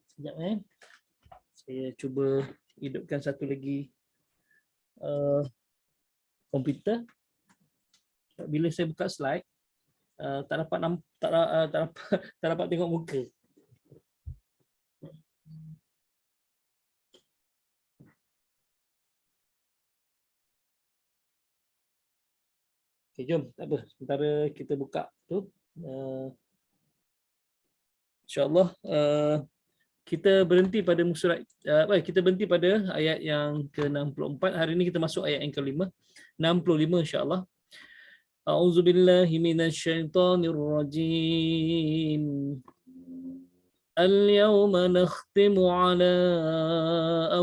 Sekejap saya cuba hidupkan satu lagi komputer. Bila saya buka slide tak dapat tak dapat tengok muka. Okey, jom, tak apa. Sementara kita buka tu, insya-Allah kita berhenti pada surat kita berhenti pada ayat yang ke-64. Hari ini kita masuk ayat yang ke-5, 65 insya-Allah. A'udzubillahi minasyaitonirrajim. اليوم نختم على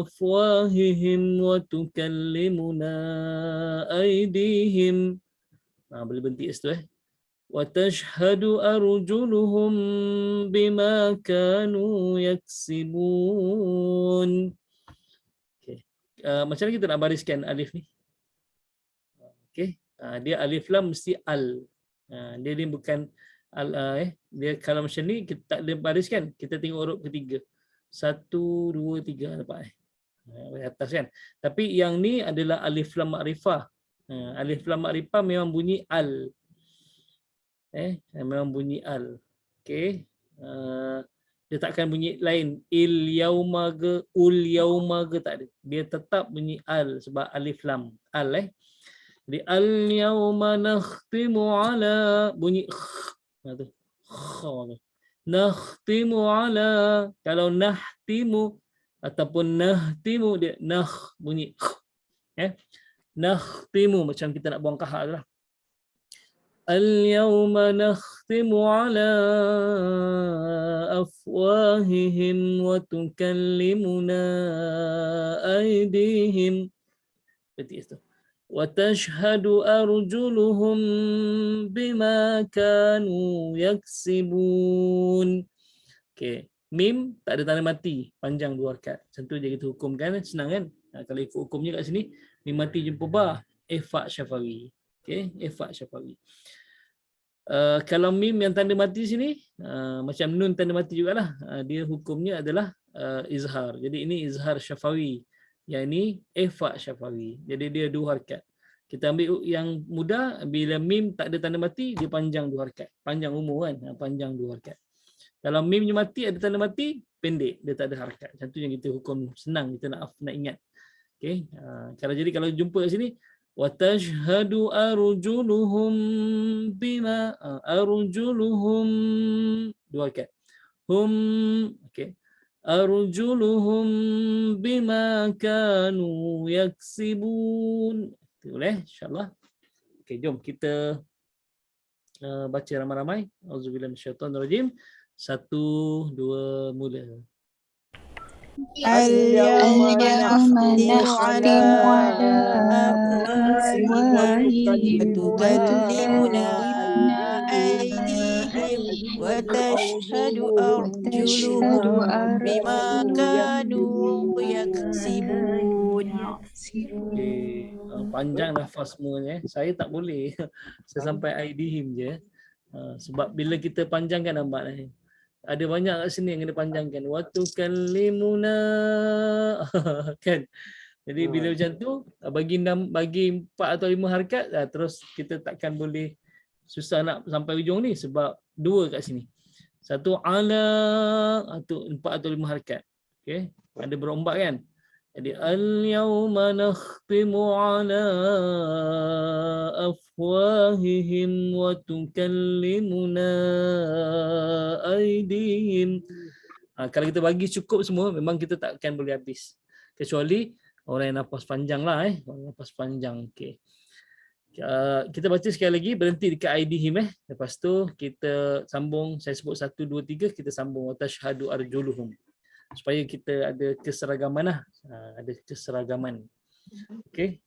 أفواههم وتكلمنا أيديهم. Boleh berhenti situ وتشهد أرجلهم بما كانوا يكسبون. Okay. Macam mana kita nak bariskan alif ni? Okay. Dia alif lam mesti al. Dia ni bukan dia kalau macam ni kita tak ada bariskan, kita tengok huruf ketiga. 1 2 3 dapat atas kan. Tapi yang ni adalah alif lam makrifah. Alif lam makrifah memang bunyi al. Memang bunyi al. Okey. Dia takkan bunyi lain, il yauma ke ul yauma ke, tak ada. Dia tetap bunyi al sebab alif lam al. Jadi al yauma nakhtimu ala, bunyi tu. Nakhtimu ala, kalau nahtimu ataupun nahtimu dia bunyi nakhtimu, macam kita nak buang kahak tu lah. Al-yawma nakhtimu ala afwahihim wa tukallimuna aydihim. Betul itu. Wa tashhadu arjuluhum bima kanu yaksibun. Okey, mim tak ada tanda mati, panjang 2 harakat. Macam tu je kita hukumkan, senang kan? Kalau ikut hukumnya kat sini, mim mati jumpa ba, ifa syafawi. Okey, ifa syafawi. Kalau mim yang tanda mati sini, macam nun tanda mati jugalah. Dia hukumnya adalah izhar. Jadi ini izhar syafawi. Yang ini ifa syafawi. Jadi dia 2 harakat. Kita ambil yang mudah, bila mim tak ada tanda mati, dia panjang 2 harakat. Panjang umur kan, panjang 2 harakat. Kalau mimnya mati, ada tanda mati, pendek, dia tak ada harakat. Macam tu yang kita hukum, senang kita nak ingat. Okey. Kalau jumpa kat sini, wa tashhadu arjuluhum bima arjuluhum 2 harakat. Hum, okey. Arjuluhum bima kanu yaksibun. Boleh, insya-Allah. Okey, jom kita baca ramai-ramai. Auzubillahi minasyaitonirrajim. 1 2 mula. Al-yawma nakhtimu ala afwahihim wa tukallimuna aydihim wa tashhadu arjuluhum bima kanu yaksibun. Panjang nafas semuanya. Saya tak boleh. Saya sampai aydihim je. Sebab bila kita panjangkan nampak ni. Ada banyak kat sini yang kena panjangkan. Wa tukallimuna kan. Jadi bila macam tu bagi 4 atau 5 harakat, terus kita takkan boleh, susah nak sampai ujung ni sebab 2 kat sini. 1 ala, 4 atau 5 harakat. Okey, ada berombak kan. Jadi al-yawma nakhtimu ala afwahihim wa tukallimuna aydihim. Kalau kita bagi cukup semua, memang kita takkan boleh habis. Kecuali orang yang nafas panjang lah. Orang nafas panjang. Okay. Kita baca sekali lagi, berhenti dekat aydihim. Lepas tu kita sambung, saya sebut 1, 2, 3, kita sambung wa tashhadu arjuluhum. Supaya kita ada keseragaman lah. Ada keseragaman. Okey.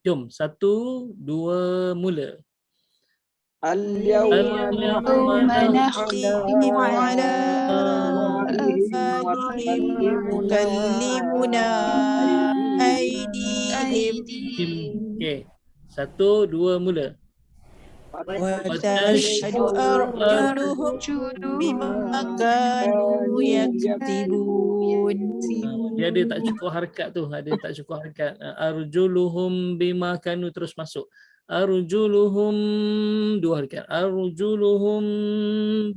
Jom, 1, 2, mula. Al-yawma nakhtimu ala afwahihim tukallimuna aydihim. Okey. 1, 2, mula. وتشهد أرجلهم بما كانوا يكسبون. Dia tak cukup harakat tu, ada tak cukup harakat. Arjuluhum bima kanu terus masuk. Arjuluhum dua harakat. Arjuluhum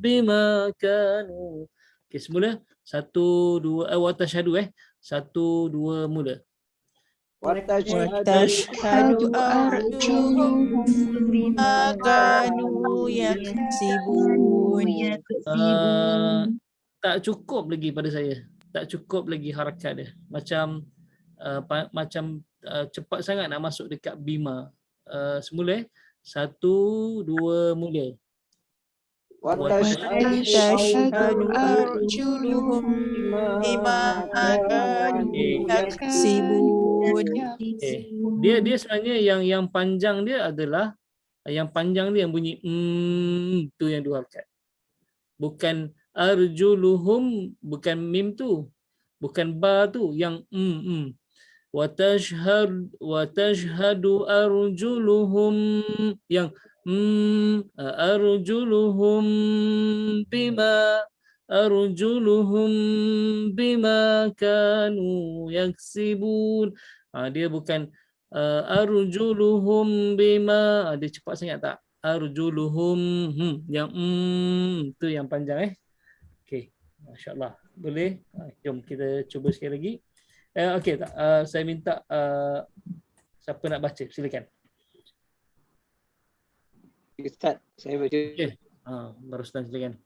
bima kanu. Okey, semula 1 2 wa tashhadu 1 2 mula. وتشهد أرجلهم بما كانوا يكسبون. Tak cukup lagi pada saya. Tak cukup lagi harakat dia. Macam cepat sangat nak masuk dekat bima. Semula 1 2 mula. وتشهد أرجلهم بما كانوا يكسبون. Dia sebenarnya yang panjang dia adalah yang bunyi tu yang dua harakat. Bukan arjuluhum, bukan mim tu. Bukan ba tu yang watashhadu arjuluhum yang arjuluhum bima kanu yaksibun. Dia bukan arjuluhum bima, dia cepat sangat tak? Arjuluhum yang tu yang panjang okey, masya-Allah. Boleh? Jom kita cuba sekali lagi. Okey tak? Saya minta siapa nak baca, silakan. Ustaz, saya baca. Okey. Barustan silakan.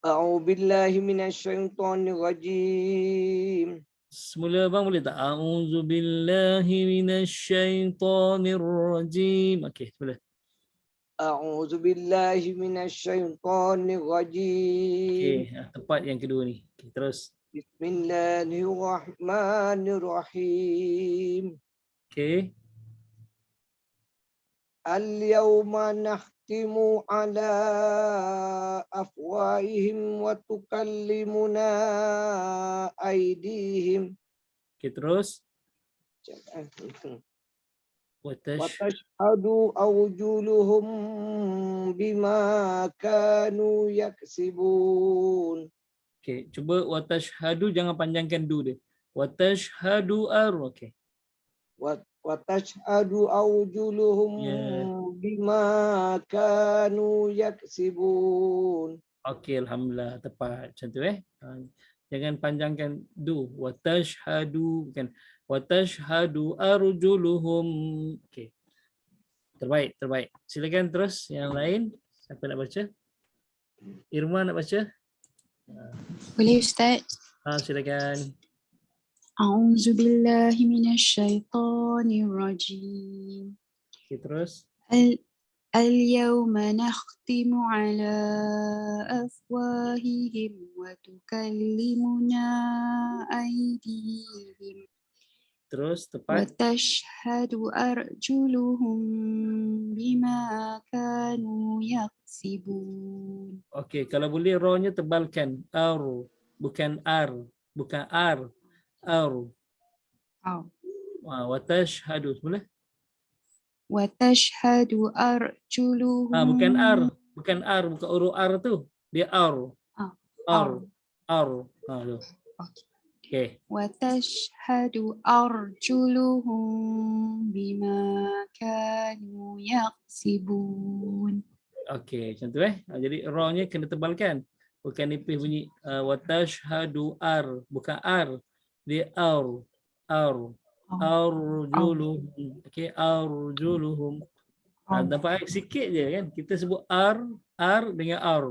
A'udzubillahi minasyaitonir rajim. Semula bang boleh tak? A'udzubillahi minasyaitonir rajim. Okey, boleh. A'udzubillahi minasyaitonir rajim. Okey, tepat yang kedua ni. Okey, terus. Bismillahirrahmanirrahim. Okey. Al-yawma nakhtimu ala afwahihim wa tukallimuna aydihim. Okey, terus. Watashhadu awjuluhum bima kanu yaksibun. Okey, cuba watashhadu, jangan panjangkan du dia. Watashhadu okey. Watashhadu awjuluhum bima kanu yaksibun. Okey, alhamdulillah, tepat. Macam tu Jangan panjangkan du. Watashhadu, bukan. Watashhadu arjuluhum. Okey. Terbaik. Silakan terus yang lain. Siapa nak baca? Irma nak baca? Boleh Ustaz? Silakan. A'udzubillahi minasyaitonirrajim. Okey, terus. Al-yawma nakhtimu ala afwahihim wa tukallimuna aydihim. Terus, Wa tepat. tashhadu arjuluhum bima kanu yaksibun. Okey, kalau boleh ra-nya tebalkan. Bukan ar. Bukan ar. Watashhadu, boleh? Wa tashhadu arjuluhum. Bukan ar. Bukan huruf ar tu. Dia ar. Tu. Okey. Wa tashhadu arjuluhum bima kanu yaksibun. Okey, macam tu Jadi ra-nya kena tebalkan. Bukan nipis bunyi watashhadu ar, bukan ar. Dia arjuluhum. Okey, arjuluhum. Nampak sikit je kan? Kita sebut ar dengan ar.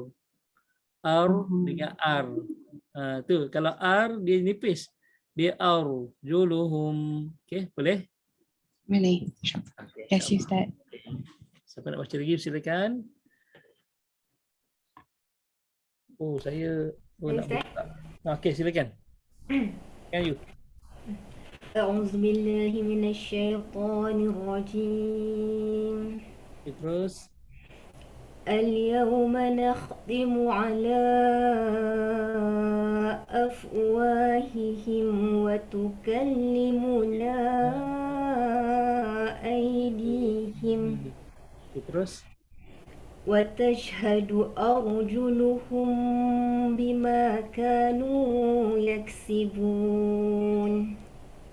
Dengan ar. Tu kalau ar dia nipis. Dia arjuluhum. Okey, boleh? Boleh. Okay, Terima kasih Ustaz. Siapa nak baca lagi silakan. Saya nak buka. Okey, silakan. Can you? أعوذ بالله من الشيطان الرجيم. Terus. اليوم نختم على أفواههم وتكلمنا أيديهم terus. وتشهد أرجلهم بما كانوا يكسبون.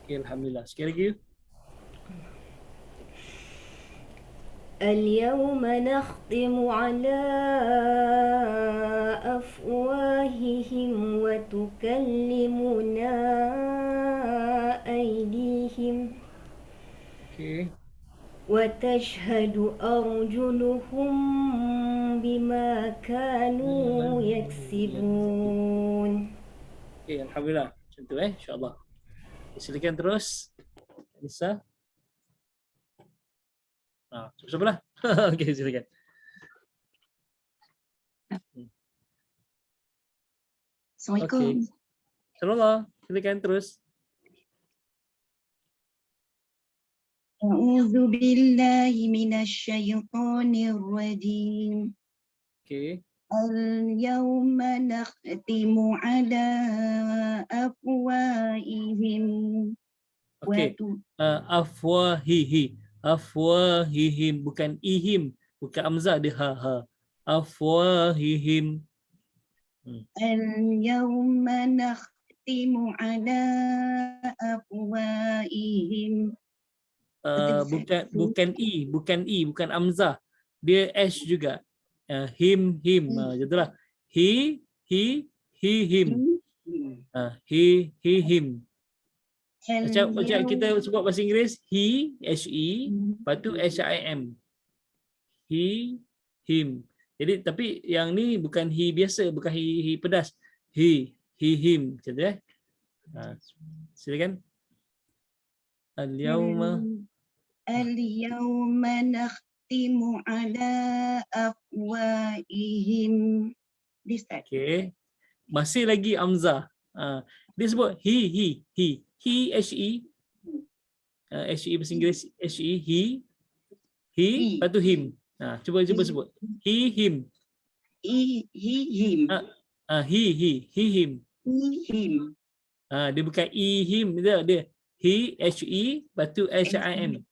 Okay, alhamdulillah. Sekali lagi. اليوم نختم على أفواههم وتكلمنا أيديهم Okay. وتشهد أرجلهم بما كانوا يكسبون. Okay, alhamdulillah. Macam tu insya-Allah. Silakan terus. Bisa? Siapa-siapalah. Okey, silakan. Assalamualaikum. Insyaallah, silakan terus. A'udzu billahi minasyaitonir rajim. Okey. Al-yawma nakhtimu ala afwahihim. Okey. Afwahihi. Afwahihim, bukan ihim, bukan amzah dia ha. Afwahihim. Al-yawma nakhtimu ala afwahihim. Bukan bukan amzah. Dia h juga. Him. Jadilah he, him. He, him. Macam kita sebut bahasa Inggeris, he, lepas tu him. He, him. Jadi tapi yang ni bukan he biasa, bukan he pedas. He, him. Macam tu silakan. Al-yawma nakhtimu ala afwahihim. Okay. Masih lagi amzah. Dia sebut he, he bahasa Inggeris he, lepas tu him. Cuba sebut. He, him. He, him. He, him. Dia bukan him, dia he, lepas tu him.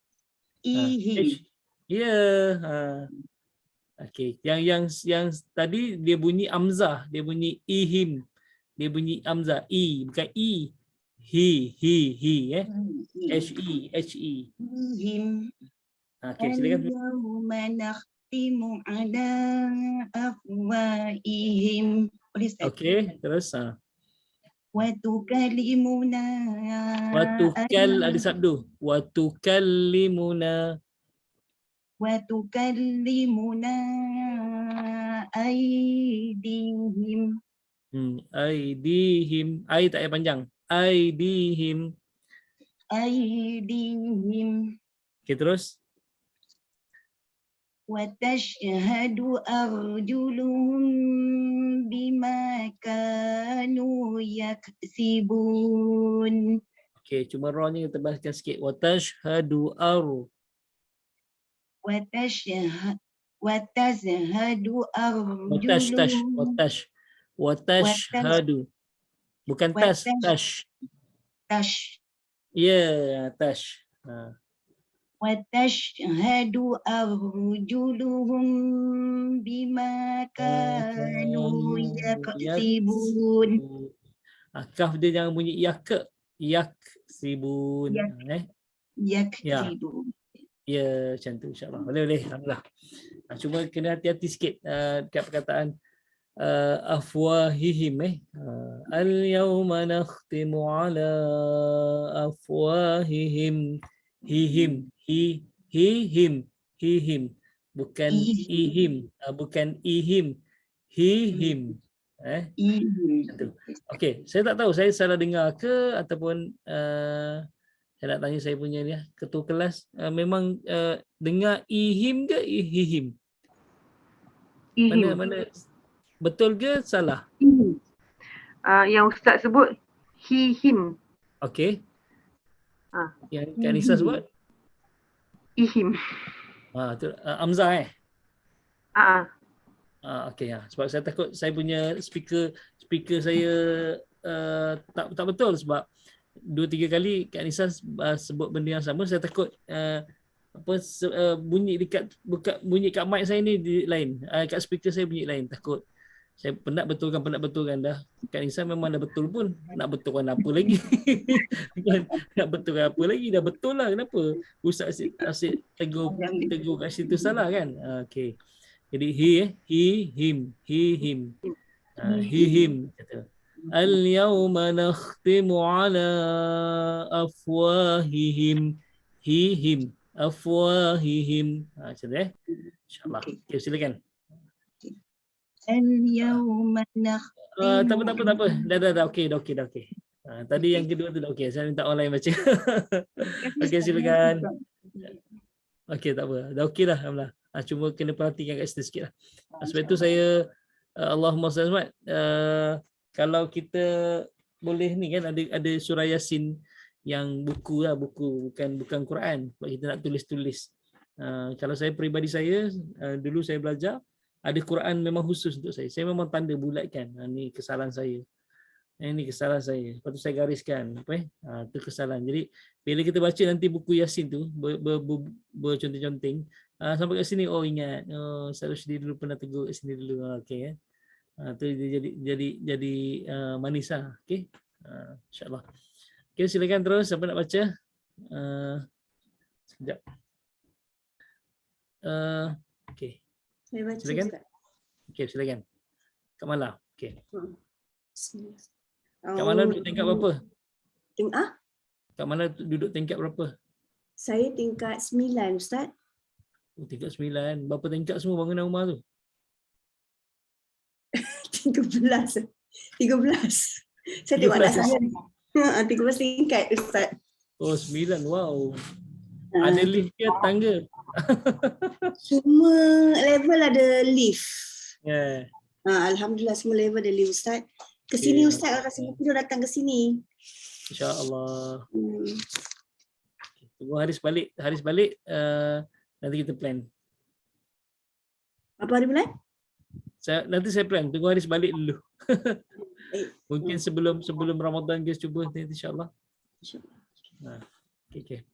Him. Ya. Okey, yang tadi dia bunyi amzah, dia bunyi ihim. Dia bunyi amzah bukan he. He, he. Him. Okey, silakan. Al-yawma nakhtimu ala afwahihim. Okey, terus Wa tukallimuna. Ada sabdu. Wa tukallimuna. Aydihim. Aydihim. Ai tak payah panjang. Aydihim. Okey, terus. Wa tashhadu arjuluhum bima kanu yaksibun. Okey, cuma ra-nya kita bahaskan sikit. Wa tashhadu Wa tashhadu arjuluhum. Wa tashhadu. Bukan tash. Ya, tash. Wa tashhadu arjuluhum bima kanu yaksibun. Kaf dia jangan bunyi yaksibun. Yaksibun. Ya, macam tu insya-Allah. Boleh. Alhamdulillah. Cuma kena hati-hati sikit dekat perkataan afwahihim. Al-yawma nakhtimu ala afwahihim. Him. Bukan ihim. Bukan ihim. Him. Okey, saya tak tahu saya salah dengar ke ataupun saya nak tanya saya punya ni ketua kelas, memang dengar ihim ke ihim? Mana betul ke salah? Yang ustaz sebut him. Okey. Yang Kak Nisa sebut ihim. Tu amzah okey sebab saya takut saya punya speaker saya tak betul sebab 2-3 kali Kak Nisa sebut benda yang sama. Saya takut bunyi dekat bunyi kat mic saya ni lain. Kat speaker saya bunyi lain. Takut saya penat betulkan dah. Kat Nisa memang dah betul pun. Nak betulkan apa lagi? Nak betulkan apa lagi? Dah betul lah. Kenapa? Ustaz asyik tegur kat situ salah kan? Okey. Jadi he, him. He, him. Kata. Al-yawma nakhtimu ala afwahihim. He, him. Afwahihim. Macam tu InsyaAllah. Okay, silakan. Al-yawma nakhtimu. Tak apa. Dah okey. Tadi yang kedua tu dah okey. Saya minta orang lain baca. Okey, silakan. Okey, tak apa. Dah okey dah, alhamdulillah. Cuma kena perhatikan kat situ sikit lah. Sebab itu saya Allahumma salli alaihi kalau kita boleh ni kan ada surah Yasin yang buku bukan Quran. Sebab kita nak tulis. Kalau saya peribadi saya dulu saya belajar ada Quran memang khusus untuk saya. Saya memang tanda bulatkan. Ni kesalahan saya. Ini kesalahan saya. Lepas tu saya gariskan. Itu kesalahan. Jadi bila kita baca nanti buku Yasin tu berconteng-conteng. Sampai kat sini ingat. Seharusnya dulu pernah tegur kat sini dulu. Okey kan. Tu jadi manis lah. Okey. InsyaAllah. Okey, silakan terus. Siapa nak baca? Sekejap. Okey. Saya baca Silakan. Ustaz. Okey, silakan. Kak Mala. Okey. Bismillah. Kak Mala duduk tingkat berapa? Kak Mala duduk tingkat berapa? Saya tingkat 9 Ustaz. Tingkat 9. Berapa tingkat semua bangunan rumah tu? 13. Saya tengok anak saya. 13 tingkat Ustaz. 9. Wow. Ada lift ke tangga? Semua level ada lift. Yeah. Alhamdulillah semua level ada lift Ustaz. Ke sini Ustaz, kalau rasa tidur datang ke sini. InsyaAllah. Tunggu Haris balik. Nanti kita plan. Apa hari bulan? Nanti saya plan. Tunggu Haris balik dulu. Mungkin sebelum Ramadan guys cuba nanti insyaAllah. Okay.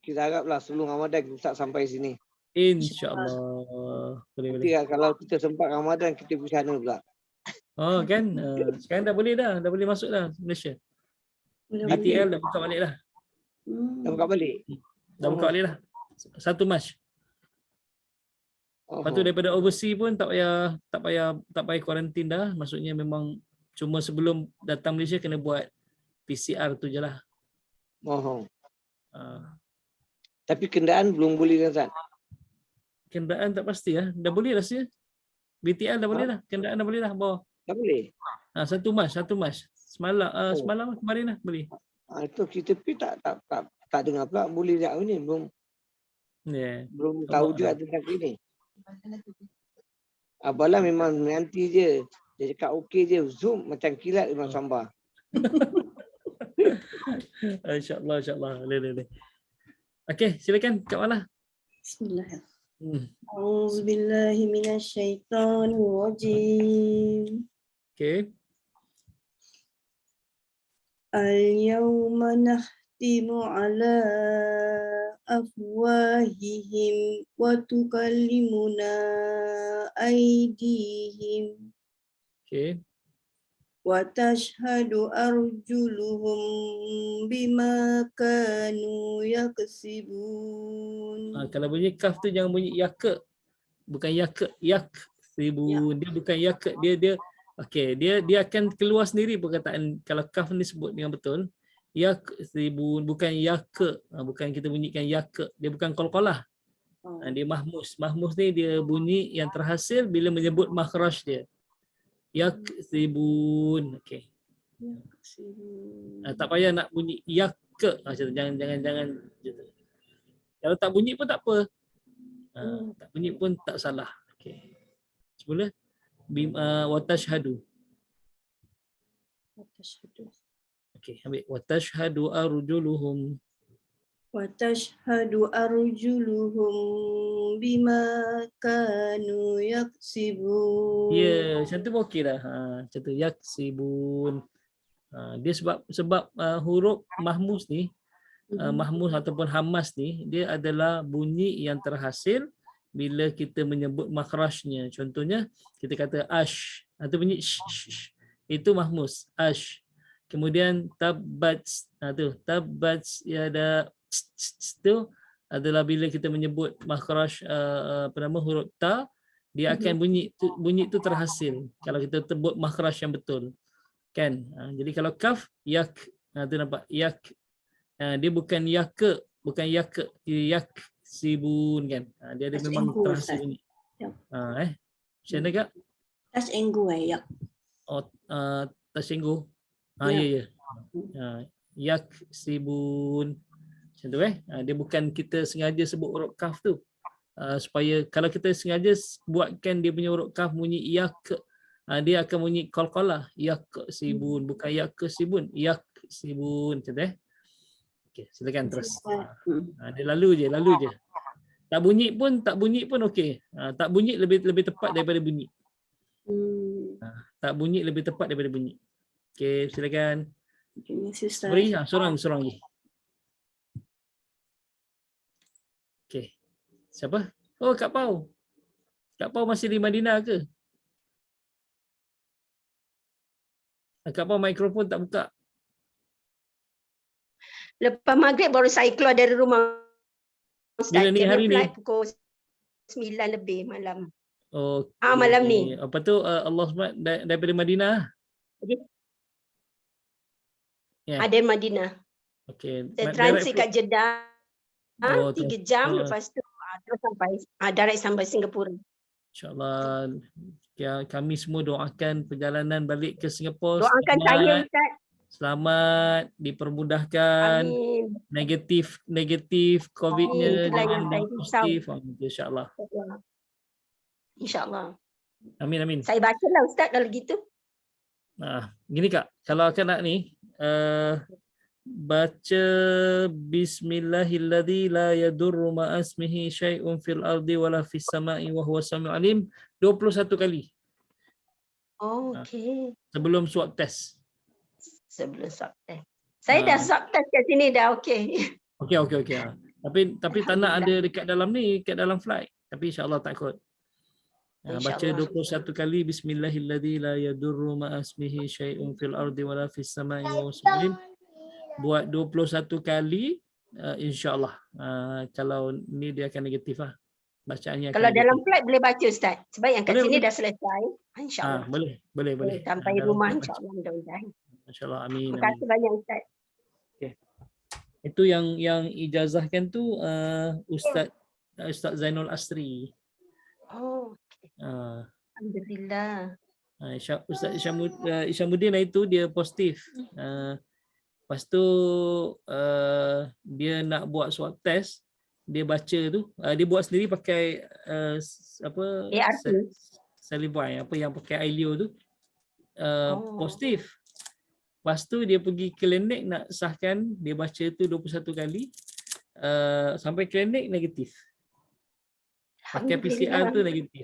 Kita haraplah sebelum Ramadan kita sampai sini. InsyaAllah. Boleh. Kalau kita sempat Ramadan kita pergi sana pula. Kan? Sekarang dah boleh masuk dah Malaysia. BTL dah buka balik dah. Dah buka balik? Dah buka balik dah. 1 Mac. Lepas tu daripada overseas pun tak payah kuarantin dah. Maksudnya memang cuma sebelum datang Malaysia kena buat PCR tu je lah. Tapi kenderaan belum boleh kan Ustaz? Kenderaan tak pasti lah. Dah boleh rasanya. BTL dah boleh dah. Kenderaan dah boleh dah bawa. Dah boleh? 1 Mac. Semalam kemarin lah boleh. Itu kita pergi tak dengar pula boleh tak ni. Belum tahu juga tentang ini. Abalah memang nanti je. Dia cakap okey je. Zoom macam kilat memang sambar. InsyaAllah. Boleh. Okey, silakan Kak Mala. Bismillahirrahmanirrahim. A'udzubillahi minasyaitonirrajim. Okey. Al-yawma nakhtimu ala afwahihim wa tukallimuna aydihim. Okey. Wa tashhadu arjuluhum bima kanu yaksibun. Kalau bunyi kaf tu jangan bunyi yak. Bukan yak. Yaksibun. Dia bukan yak. Dia okey, dia akan keluar sendiri perkataan kalau kaf ni sebut dengan betul. Yaksibun bukan yak. Bukan kita bunyikan yak. Dia bukan qalqalah. Dia mahmus. Mahmus ni dia bunyi yang terhasil bila menyebut makhraj dia. Yaksibun. Okey. Tak payah nak bunyi yak. Jangan macam tu. Kalau tak bunyi pun tak apa. Tak bunyi pun tak salah. Okey. Semula wa tashhadu. Okey, ambil wa tashhadu arjuluhum. Wa tashhadu arjuluhum bima kanu yaksibun. Macam tu pun okey dah. Macam tu yaksibun. Dia sebab huruf mahmus ni mahmus ataupun hamas ni, dia adalah bunyi yang terhasil bila kita menyebut makhrajnya. Contohnya kita kata ash, atau bunyi sh. Itu mahmus, ash. Kemudian tabbats, tu tabbats yada tu adalah bila kita menyebut makhraj huruf ta, dia akan bunyi tu terhasil kalau kita sebut makhraj yang betul. Kan? Jadi kalau kaf yak, tu nampak yak. Dia bukan yak, bukan yak, dia yak sibun kan. Dia ada Touch memang and go, terhasil Ustaz. bunyi. Ya. Macam mana Kak? Touch and go ya. Oh, tersinggung. Ya. Ya. Yak sibun. Macam tu dia bukan kita sengaja sebut huruf kaf tu. Supaya kalau kita sengaja buatkan dia punya huruf kaf bunyi yak, dia akan bunyi qalqalah. Yak sibun, bukan yak sibun, yak sibun. Macam tu Okey, silakan terus. Dia lalu je. Tak bunyi pun okey. Tak bunyi lebih tepat daripada bunyi. Tak bunyi lebih tepat daripada bunyi. Okey, silakan. Terima kasih Ustaz. Beri seorang lagi. Okey. Siapa? Oh, Kak Pau. Kak Pau masih di Madinah ke? Kak Pau mikrofon tak buka. Lepas maghrib baru saya keluar dari rumah. Bila ni hari ni? Flight pukul 9 lebih malam. Oh. Malam ni. Apa tu Allah SWT daripada Madinah? Yeah. Ada Madinah. Okey. Saya transit kat Jeddah. 3 jam lepas tu terus sampai direct sampai Singapura. InsyaAllah. Kami semua doakan perjalanan balik ke Singapura. Doakan saya Ustaz. Selamat, dipermudahkan. Amin. Negatif COVID-nya jangan positif. InsyaAllah. InsyaAllah. Amin. Saya bacalah Ustaz kalau gitu. Gini Kak, kalau akak nak ni baca bismillahilladzi la yadurru ma'asmihi syai'un fil ardi wala fis sama'i wa huwas samiul alim 21 kali. Oh, okey. Sebelum swab test. Sebelum swab test. Saya dah swab test kat sini dah okey. Okey. Tapi tak nak ada dekat dalam ni, dekat dalam flight. Tapi insya-Allah tak kot. Baca 21 kali bismillahilladzi la yadurru ma'asmihi syai'un fil ardi wala fis sama'i wa huwas samiul alim. Buat 21 kali insya-Allah. Kalau ni dia akan negatif lah. Bacaannya kalau akan dalam negatif. Flight boleh baca Ustaz. Sebab yang kat sini boleh. dah selesai. InsyaAllah. Boleh. Sampai rumah insya-Allah mudah-mudahan. Masya-Allah, amin. Terima kasih banyak Ustaz. Okay. Itu yang ijazahkan tu Ustaz Zainul Asri. Oh. Alhamdulillah. Ustaz Isyamuddin itu dia positif. Lepas tu dia nak buat swab test, dia baca tu, dia buat sendiri pakai Salivai, apa yang pakai Ailio tu, positif. Lepas tu dia pergi klinik nak sahkan, dia baca tu 21 kali, sampai klinik negatif. Pakai PCR tu negatif.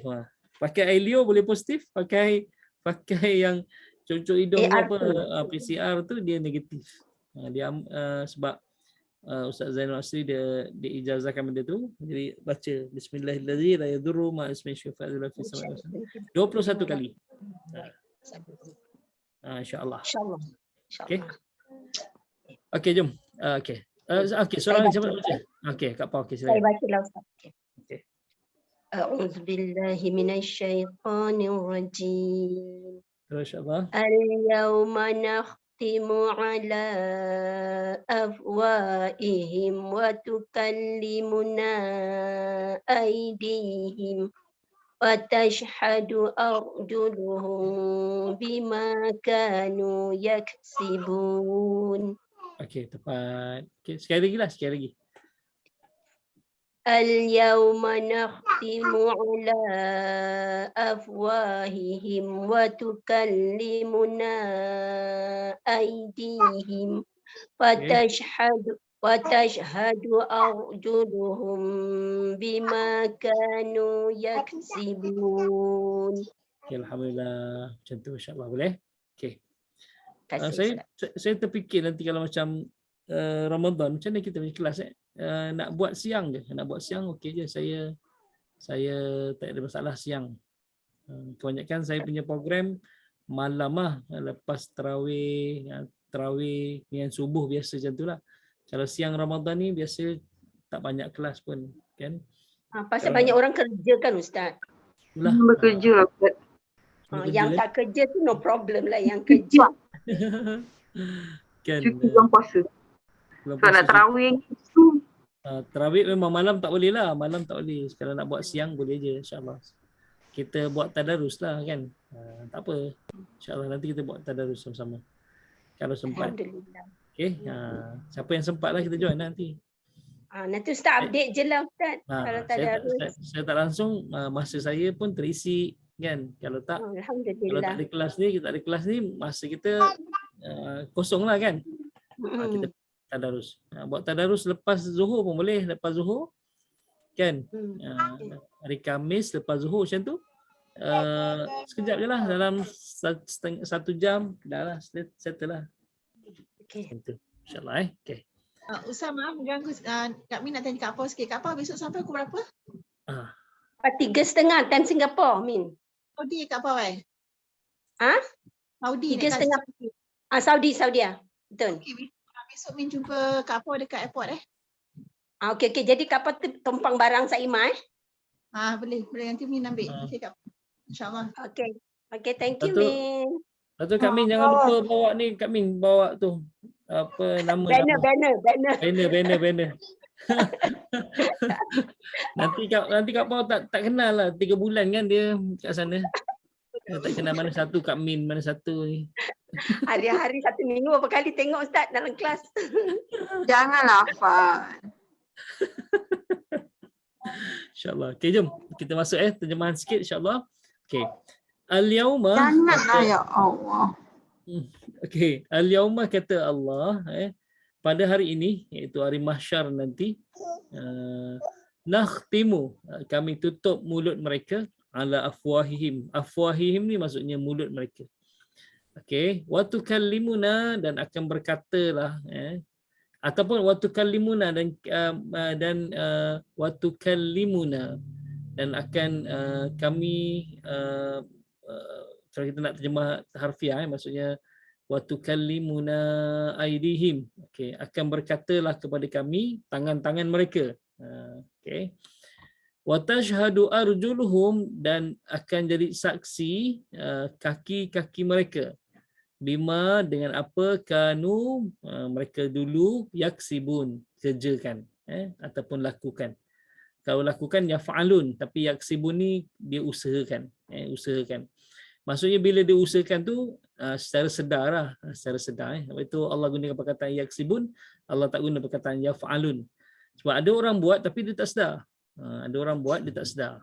Pakai Ailio boleh positif, pakai yang cucuk hidung PCR tu dia negatif. Dia sebab Ustaz Zainul Asri dia ijazahkan benda tu, jadi baca bismillahirrahmanirrahim la yadurru ma ismihi syai'un fis samawati 21 kali. Insya-Allah. Okey, jom. Okey, soalan siapa baca? Okey, Kak Pau, okey, silakan. Saya bacalah Ustaz. Okey. A'udzu billahi minasyaitonir rajim. Masya-Allah. Al-yawma nakhtimu ala afwaihim wa tukallimuna aydihim wa tashhadu arjuluhum bima kanu yaksibun. Okey, tepat. Okey, sekali lagi. Al-yawma nakhtimu ala afwahihim wa tukallimuna aydihim wa tashhadu arjuluhum bima kanu yaksibun. Okay, alhamdulillah. Macam tu insya-Allah boleh. Okey. Terima kasih, Saya terfikir nanti kalau macam Ramadan, macam mana kita punya kelas nak buat siang je, nak buat siang okey je, saya tak ada masalah siang. Kebanyakan saya punya program malam lah, lepas tarawih dengan subuh biasa macam tu lah. Kalau siang Ramadan ni biasa tak banyak kelas pun kan. Pasal banyak orang kerja kan Ustaz. Itulah. Bekerja lah. Ustaz. Yang tak kerja tu no problem lah, yang kerja. Kan. Cuti bulan puasa. Kalau nak tarawih tu. Tarawih memang malam tak boleh lah, malam tak boleh. Kalau nak buat siang boleh je, insyaAllah. Kita buat tadarus lah kan. Tak apa, insyaAllah nanti kita buat tadarus sama-sama kalau sempat. Alhamdulillah. Okay, siapa yang sempat lah kita join nanti. Nanti Ustaz update je lah Ustaz. Kalau tak ada saya tak langsung, masa saya pun terisi kan. Kalau tak Alhamdulillah. ada kelas ni, kita ada kelas ni, masa kita kosong lah kan. Kita tadarus. Buat tadarus lepas zuhur pun boleh, lepas zuhur kan. Hari Khamis lepas zuhur macam tu. Sekejap je lah, dalam 1 jam dah lah, settle lah. Okay. InsyaAllah okay. Ustaz maaf mengganggu, Kak Min nak tanya Kak Pau sikit. Kak Pau besok sampai pukul berapa? 3:30 time Singapore, Min. Saudi Kak Pau Saudi 3:30. Saudi ya. Betul. Okay, besok Min jumpa Kak Pau dekat airport Okey. Jadi Kak Pau tumpang barang Saimah boleh nanti Min ambil. Okay Kak Pau. InsyaAllah. Okay, thank you Min. Lepas tu Kak Min jangan lupa bawa ni, Kak Min bawa tu apa nama banner. nanti Kak Pau tak kenal lah, 3 bulan kan dia kat sana. Dia tak kenal mana satu Kak Min, mana satu ni. Hari-hari 1 minggu berapa kali tengok Ustaz dalam kelas. Janganlah hafal. InsyaAllah. Okay, jom kita masuk terjemahan sikit insyaAllah. Okay. Al-yawma. Janganlah ya Allah. Okay. Al-yawma kata Allah, pada hari ini, iaitu hari mahsyar nanti, nakhtimu, kami tutup mulut mereka, ala afwahihim. Afwahihim ni maksudnya mulut mereka. Okay. Wa tukallimuna, dan akan berkatalah, ataupun wa tukallimuna dan wa tukallimuna, dan akan kami kalau kita nak terjemah harfiah maksudnya wa tukallimuna aydihim, okey, akan berkatalah kepada kami tangan-tangan mereka. Okey. Wa tashhadu arjuluhum, dan akan jadi saksi kaki-kaki mereka, bima, dengan apa, kanu, mereka dulu yaksibun, kerjakan ataupun lakukan. Kalau lakukan yaf'alun, tapi yaksibun ni dia usahakan, usahakan. Maksudnya bila dia usahakan tu secara sedar lah, secara sedar. Sebab itu Allah gunakan perkataan yaksibun, Allah tak guna perkataan yaf'alun. Sebab ada orang buat tapi dia tak sedar. Ada orang buat dia tak sedar.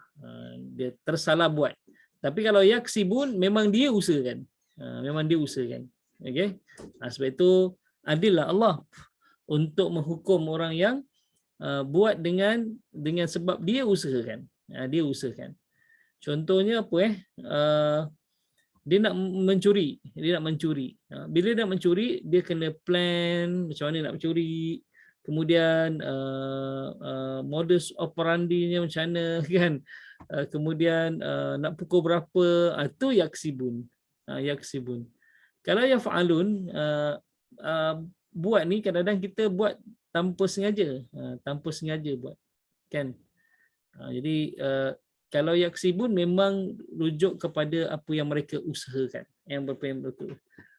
Dia tersalah buat. Tapi kalau yaksibun memang dia usahakan. Memang dia usahakan. Okey. Sebab itu adillah Allah untuk menghukum orang yang buat dengan sebab dia usahakan. Dia usahakan. Contohnya apa dia nak mencuri, bila dia nak mencuri, dia kena plan macam mana nak mencuri, kemudian modus operandinya macam mana kan, kemudian nak pukul berapa, itu yaksibun. Yaksibun. Kalau yaf'alun, buat ni kadang-kadang kita buat tanpa sengaja buat kan. Jadi kalau yaksibun memang rujuk kepada apa yang mereka usahakan, yang berapa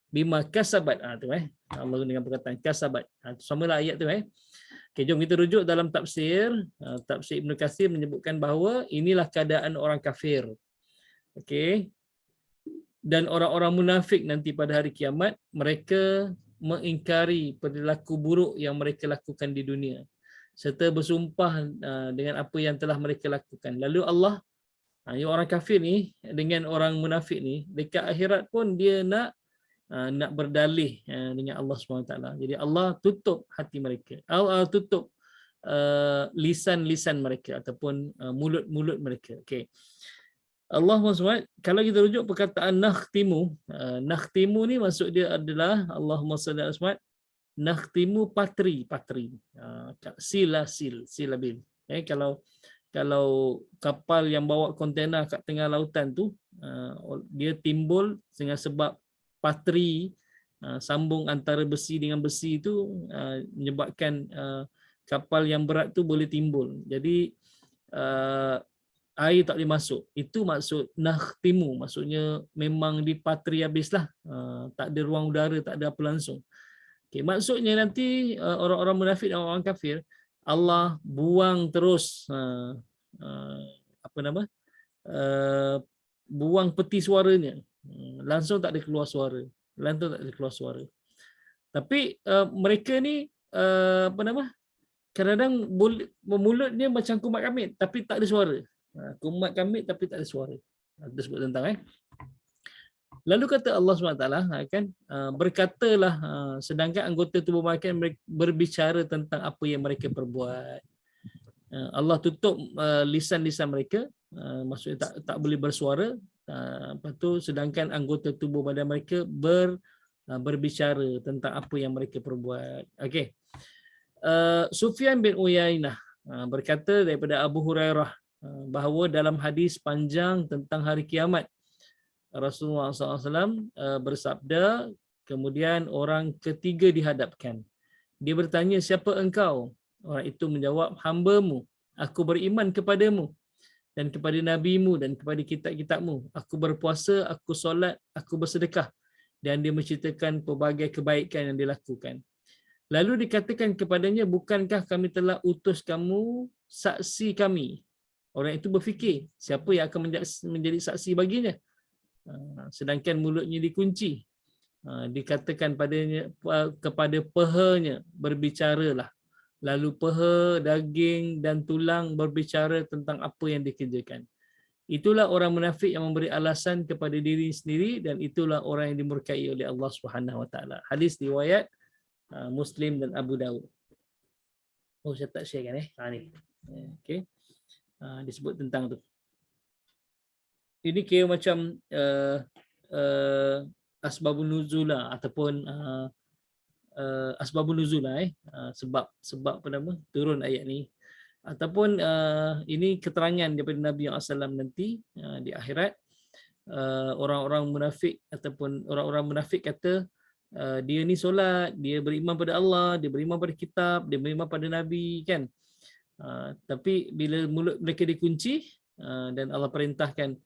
bima kasabat, tu Allah dengan perkataan kasabat, samalah ayat tu. Okay, jom kita rujuk dalam tafsir. Tafsir Ibn Katsir menyebutkan bahawa inilah keadaan orang kafir. Okey. Dan orang-orang munafik nanti pada hari kiamat, mereka mengingkari perilaku buruk yang mereka lakukan di dunia, serta bersumpah dengan apa yang telah mereka lakukan. Lalu Allah, yang orang kafir ni dengan orang munafik ni, dekat akhirat pun dia nak berdalih dengan Allah SWT. Jadi Allah tutup hati mereka, Allah tutup lisan-lisan mereka ataupun mulut-mulut mereka. Okay. Allah SWT, kalau kita rujuk perkataan nakhtimu, nakhtimu ni maksud dia adalah Allahumma salli ala Muhammad, nakhtimu patri. Silabil. Kalau kapal yang bawa kontena kat tengah lautan tu dia timbul dengan sebab patri, sambung antara besi dengan besi itu menyebabkan kapal yang berat tu boleh timbul. Jadi air tak boleh masuk. Itu maksud nakhtimu, maksudnya memang dipatri habislah. Tak ada ruang udara, tak ada apa langsung. Okay, maksudnya nanti orang-orang munafik dan orang kafir, Allah buang terus buang peti suaranya. Langsung tak ada keluar suara. Tapi mereka ni kadang-kadang mulutnya macam kumat kamit tapi tak ada suara. Kumat kamit tapi tak ada suara. Itu sebut tentang Lalu kata Allah SWT kan, berkatalah sedangkan anggota tubuh mereka berbicara tentang apa yang mereka perbuat. Allah tutup lisan-lisan mereka, maksudnya tak boleh bersuara. Lepas tu sedangkan anggota tubuh badan mereka berbicara tentang apa yang mereka perbuat. Okey. Sufyan bin Uyainah berkata daripada Abu Hurairah bahawa dalam hadis panjang tentang hari kiamat, Rasulullah SAW bersabda, kemudian orang ketiga dihadapkan. Dia bertanya, siapa engkau? Orang itu menjawab, hamba-Mu. Aku beriman kepadamu dan kepada Nabi-Mu dan kepada kitab-kitab-Mu. Aku berpuasa, aku solat, aku bersedekah. Dan dia menceritakan pelbagai kebaikan yang dilakukan. Lalu dikatakan kepadanya, bukankah kami telah utus kamu saksi kami? Orang itu berfikir, siapa yang akan menjadi saksi baginya? Sedangkan mulutnya dikunci. Dikatakan kepada pehanya, berbicaralah. Lalu peha, daging dan tulang berbicara tentang apa yang dikerjakan. Itulah orang munafik yang memberi alasan kepada diri sendiri, dan itulah orang yang dimurkai oleh Allah SWT. Hadis riwayat Muslim dan Abu Dawud. Oh, saya tak share kan ni. Okey. Disebut tentang tu. Ini kira macam asbabun nuzul lah, ataupun asbabun nuzul lah, sebab turun ayat ni, ataupun ini keterangan daripada Nabi SAW nanti di akhirat. Orang-orang munafik ataupun orang-orang munafik kata dia ni solat, dia beriman pada Allah, dia beriman pada kitab, dia beriman pada Nabi kan. Tapi bila mulut mereka dikunci dan Allah perintahkan,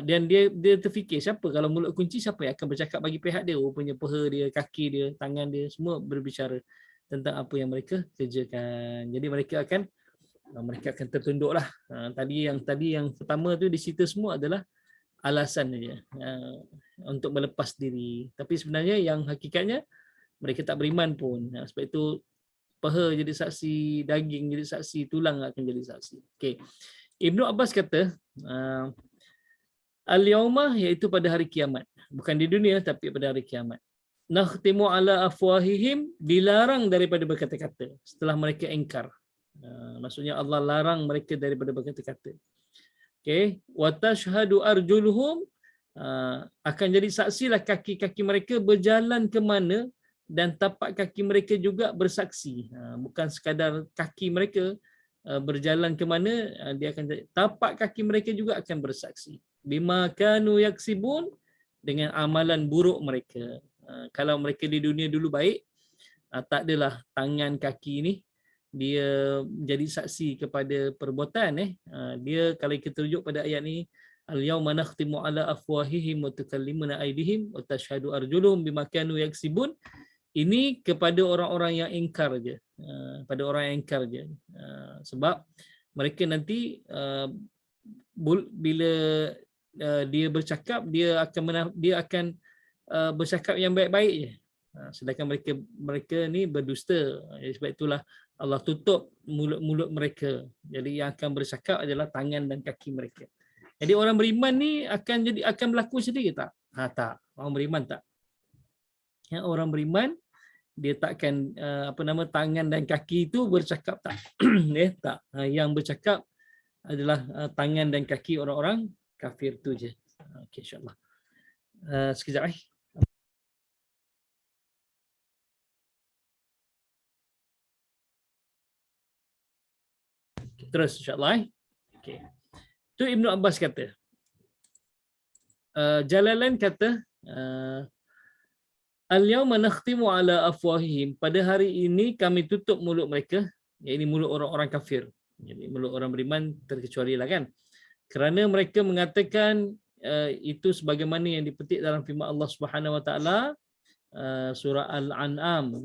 dan dia terfikir, siapa kalau mulut kunci, siapa yang akan bercakap bagi pihak dia? Rupanya peha dia, kaki dia, tangan dia, semua berbicara tentang apa yang mereka kerjakan. Jadi mereka akan tertunduklah. Tadi yang pertama tu dicerita semua adalah alasan saja untuk melepas diri. Tapi sebenarnya yang hakikatnya mereka tak beriman pun. Sebab itu peha jadi saksi, daging jadi saksi, tulang akan jadi saksi. Okey. Ibnu Abbas kata al-yaumah, iaitu pada hari kiamat. Bukan di dunia tapi pada hari kiamat. Nakhtimu ala afwahihim, dilarang daripada berkata-kata setelah mereka ingkar. Maksudnya Allah larang mereka daripada berkata-kata. Okey, wa tashhadu arjuluhum, akan jadi saksilah kaki-kaki mereka berjalan ke mana, dan tapak kaki mereka juga bersaksi. Bukan sekadar kaki mereka berjalan ke mana, dia akan jadi tapak kaki mereka juga akan bersaksi. Bima kanu yaksibun, dengan amalan buruk mereka. Kalau mereka di dunia dulu baik, tak adalah tangan kaki ni dia jadi saksi kepada perbuatan. Dia kalau kita rujuk pada ayat ni, al-yauma nakhtimu ala afwahihim wa tukallimuna aydihim wa tashhadu arjuluhum bima kanu yaksibun. Ini kepada orang-orang yang ingkar je. Pada orang yang ingkar je. Sebab mereka nanti bila dia bercakap, dia akan bercakap yang baik-baik je. Sedangkan mereka ni berdusta. Sebab itulah Allah tutup mulut-mulut mereka. Jadi yang akan bercakap adalah tangan dan kaki mereka. Jadi orang beriman ni akan berlaku sendiri tak? Tak. Orang beriman tak. Yang orang beriman dia takkan tangan dan kaki itu bercakap tak. Tak. Yang bercakap adalah tangan dan kaki orang-orang kafir tu je. Okey, insya-Allah. Sekejap Terus insya-Allah. Okey. Tu Ibnu Abbas kata. Jalalain kata al-yawma nakhtimu ala afwahihim, pada hari ini kami tutup mulut mereka, iaitu mulut orang-orang kafir. Jadi mulut orang beriman terkecualilah kan. Kerana mereka mengatakan itu sebagaimana yang dipetik dalam firman Allah Subhanahu wa taala surah Al-An'am,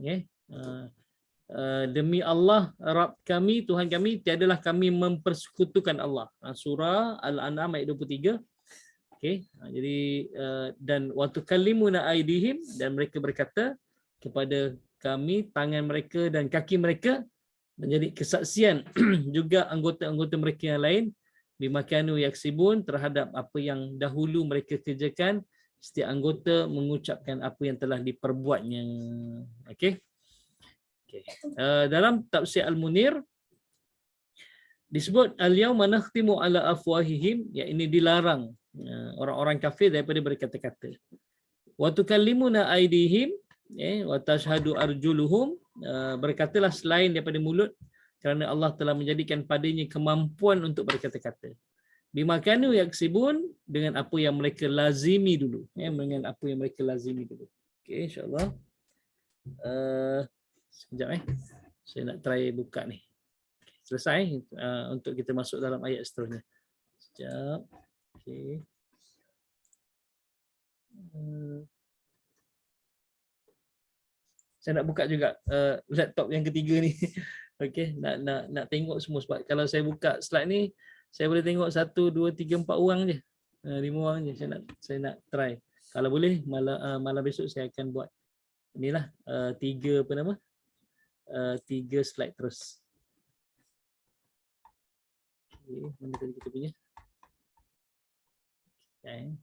demi Allah Rabb kami, Tuhan kami, tiadalah kami mempersekutukan Allah. Surah Al-An'am ayat 23. Okey, jadi dan waktu kalimuna aidihim, dan mereka berkata kepada kami tangan mereka dan kaki mereka, menjadi kesaksian juga anggota-anggota mereka yang lain bima kanu yaksibun, terhadap apa yang dahulu mereka kerjakan. Setiap anggota mengucapkan apa yang telah diperbuatnya. Okey. Okay. Dalam tafsir Al-Munir disebut al-yawma nakhtimu ala afwahihim, ya ini dilarang orang-orang kafir daripada berkata-kata. Wa tukallimuna aydihim wa tashhadu arjuluhum, berkatalah selain daripada mulut, kerana Allah telah menjadikan padanya kemampuan untuk berkata-kata. Bima kanu yaksibun, dengan apa yang mereka lazimi dulu, dengan apa yang mereka lazimi dulu. Okey, insya-Allah. Sekejap saya nak try buka ni. Selesai untuk kita masuk dalam ayat seterusnya. Sekejap. Okey. Saya nak buka juga laptop yang ketiga ni. Okey, nak tengok semua, sebab kalau saya buka slide ni saya boleh tengok 1 2 3 4 orang je. 5 orang je saya nak try. Kalau boleh malam besok saya akan buat inilah 3 apa nama? 3 slide terus. Okey, mana tadi kita punya? Okay.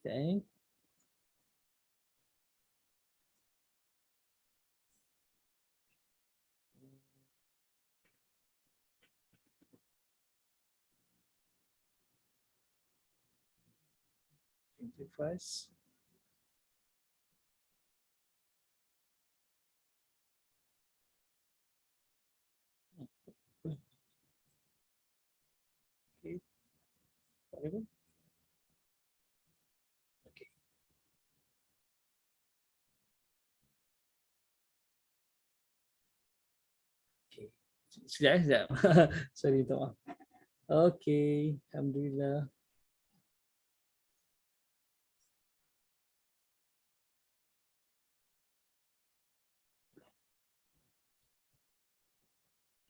Okay. Device. Okay. Okay. Sekejap. Sorry, minta maaf. Okey, alhamdulillah.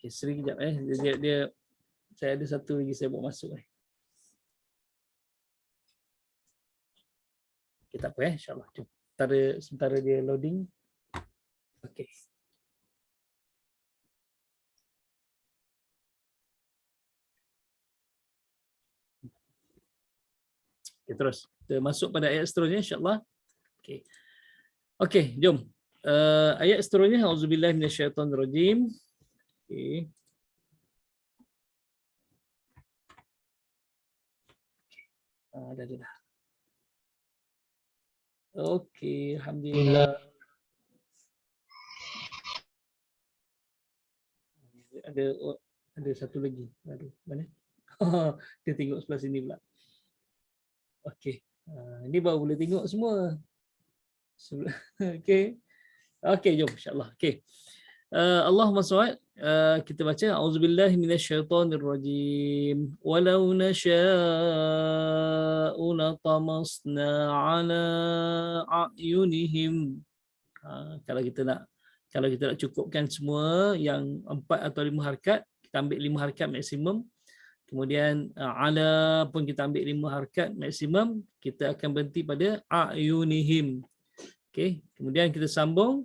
Okay, seri kejap dia saya ada satu lagi saya buat masuk Okay, tak apa insya-Allah. Sementara dia loading. Okey. Okay, terus kita masuk pada ayat seterusnya insya-Allah. Okey. Okey, jom. Ayat seterusnya auzubillahi minasyaitonirrajim. Okey. Dah. Okey, alhamdulillah. Ada satu lagi. Aduh, mana? Dia tengok sebelah sini pula. Okey. Ini baru boleh tengok semua. Okey. Okey, jom insya-Allah. Okey. Allahumma shalli kita baca auzubillahi minasyaitonirrajim walau nasha'u latamasna ala a'yunihim. Kalau kita nak cukupkan semua yang 4 atau 5 harakat, kita ambil 5 harakat maksimum. Kemudian ala pun kita ambil 5 harakat maksimum, kita akan berhenti pada a'yunihim. Okey, kemudian kita sambung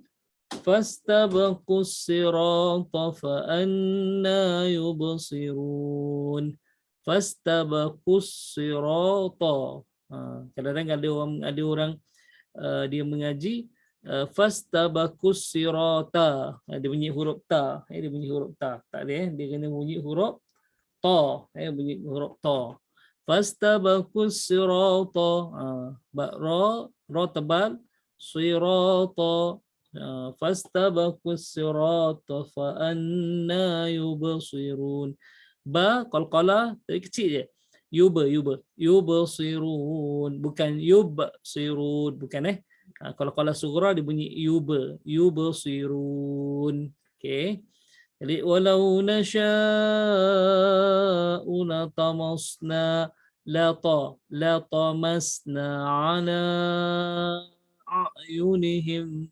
fastabaqus sirata fa anna yubsirun. Fastabaqus sirata. Kadang-kadang ada orang dia mengaji fastabaqus sirata. Dia bunyi huruf ta. Dia bunyi huruf ta. Tak ada dia kena bunyi huruf ta, bunyi huruf ta. Fastabakus sirata, ra tebal, sirata. Fastabakus sirata fa anna yubsirun. Ba qalqalah tadi kecil je. Yubsirun, bukan yubsirun, bukan qalqalah sughra dia bunyi yubsirun. Okey. Jadi walau nasya'u latamasna ala a'yunihim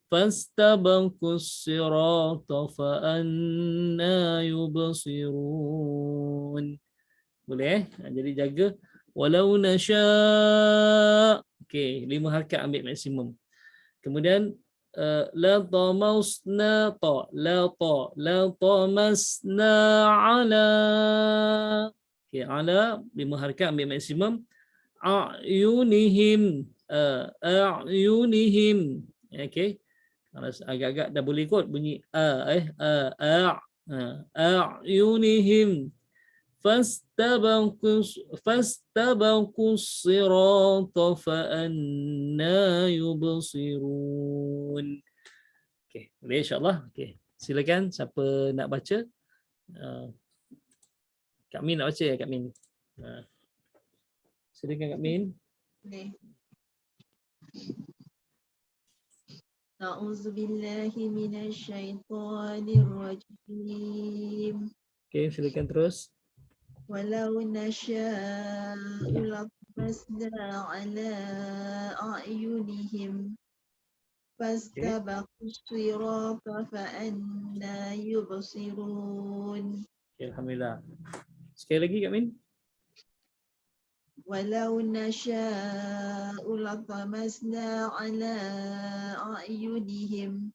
fastabakus sirata fa anna yubsirun. Boleh? Jadi jaga walau nasya'. Okey, 5 harakat ambil maksimum. Kemudian la tamasna ala. Okey, ala 5 harakat ambil maksimum. A'yunihim, a'yunihim. Okey. Agak-agak dah boleh kot bunyi a'yunihim. Fastabaqus sirata fa anna yubsirun. Okey, boleh insya-Allah. Okey, silakan siapa nak baca. Kak Min nak baca ya, Kak Min. Silakan Kak Min. Okay. A'udzubillahi minasyaitonir rajim. Okey, silakan terus. Walau nasya'u lamasna ala a'yunihim fastabaqus sirata fa anna yubsirun. Okay, alhamdulillah. Sekali lagi Kak Min. Walau nasya'u lamasna ala a'yunihim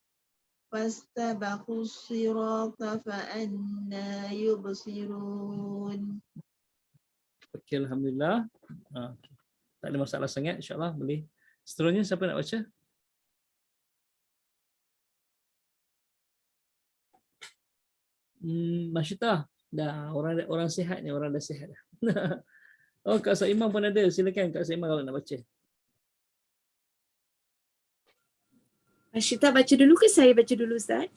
fastabaqus sirata fa anna yubsirun. Okey, alhamdulillah. Okay. Tak ada masalah sangat, insya-Allah boleh. Seterusnya siapa nak baca? Masyitah. Dah orang sihat ni, orang dah sihat dah. Oh, Kak Saimah pun ada. Silakan Kak Saimah kalau nak baca. Masyita baca dulu ke saya baca dulu Ustaz?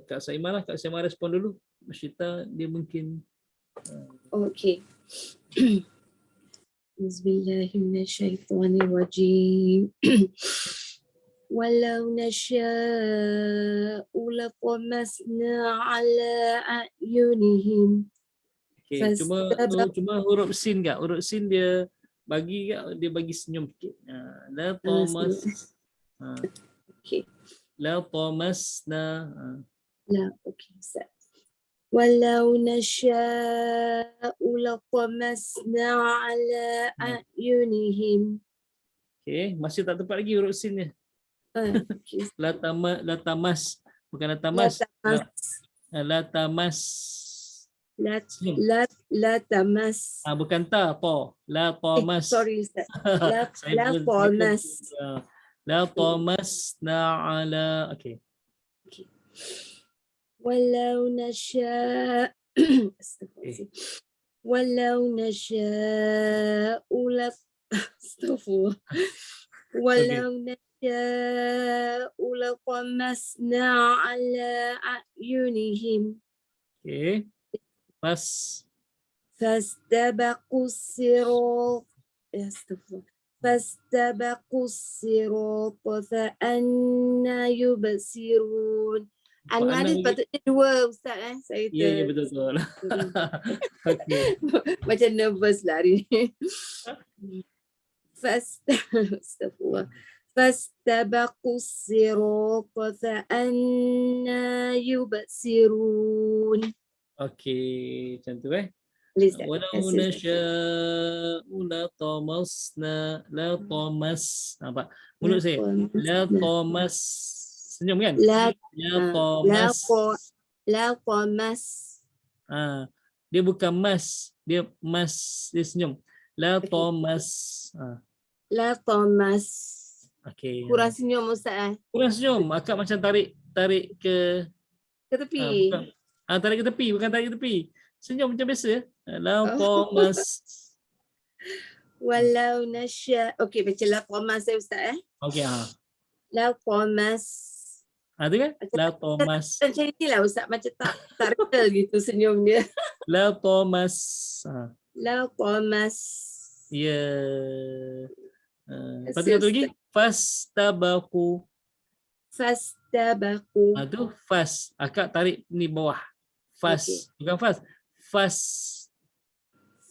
Kak Saimah lah. Kak Saimah respon dulu. Masyita dia mungkin Okey. Bismillahirrahmanirrahim. Walau nasya'u latamasna ala a'yunihim. okey, cuma huruf sin enggak? Huruf sin dia bagi senyum sikit. La tamas. Okey. La tamasna. La, okey Ustaz. Walau nasya'u latamasna ala a'yunihim. Okey, masih tak tepat lagi huruf sinnya. Okay. La tamas, bukan la tamas. La tamas. La tamas. Bukan ta, la tamas. Sorry Ustaz. La tamas. La tamasna ala. Okey. Walau nasya'u astaghfirullah. Walau nasya'u latamasna ala a'yunihim. Okey. Pas. Fastabaqus sirat. Astaghfirullah. Fastabaqus sirat fa anna yubsirun. Anna ni patutnya 2 Ustaz saya Ya, betul. Okey. macam nervous lah hari ni. Fastabaqus sirat fa anna yubsirun. Okey, macam tu Walau nasya'u latamasna, la tamas. Nampak? Mulut saya. La tamas. Senyum kan? La tamas. Dia bukan mas, dia senyum. La tamas. La tamas. Okey. Kurang senyum Ustaz Kurang senyum. Akak macam tarik ke tepi. tarik ke tepi, bukan tarik ke tepi. Senyum macam biasa. Lau Thomas. Walau nasya. Okey, baca la Thomas Ustaz Okey, La Thomas. tu kan? Lau Thomas. Macam inilah Ustaz, macam tak real gitu senyum dia. Lau Thomas. La Thomas. Ya. Lepas tu Terima satu kasih, lagi. Fastabaku. Fastabaku. Tu fas. Akak tarik ni bawah. Fas. Okey. Bukan fas. Fas.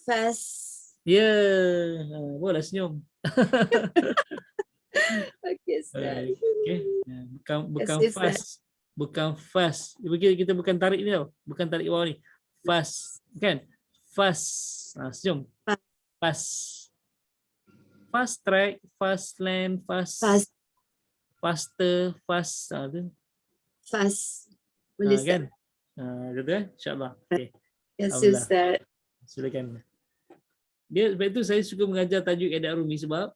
Fas. Ya. Boleh senyum. Okey Ustaz. Okey. Bukan Kasih, Ustaz. fas. Bukan fas. Kita bukan tarik ni tau. Bukan tarik bawah ni. Fas. Kan? Fas. Senyum. Fas. Fast track, fast land, Fast. faster, fast. Tu. Fas. Boleh Kan? Ustaz. Gitu kan? InsyaAllah. Okey. Kasih Alhamdulillah. Ustaz. Silakan. Sebab itu saya suka mengajar tajuk Edak Rumi sebab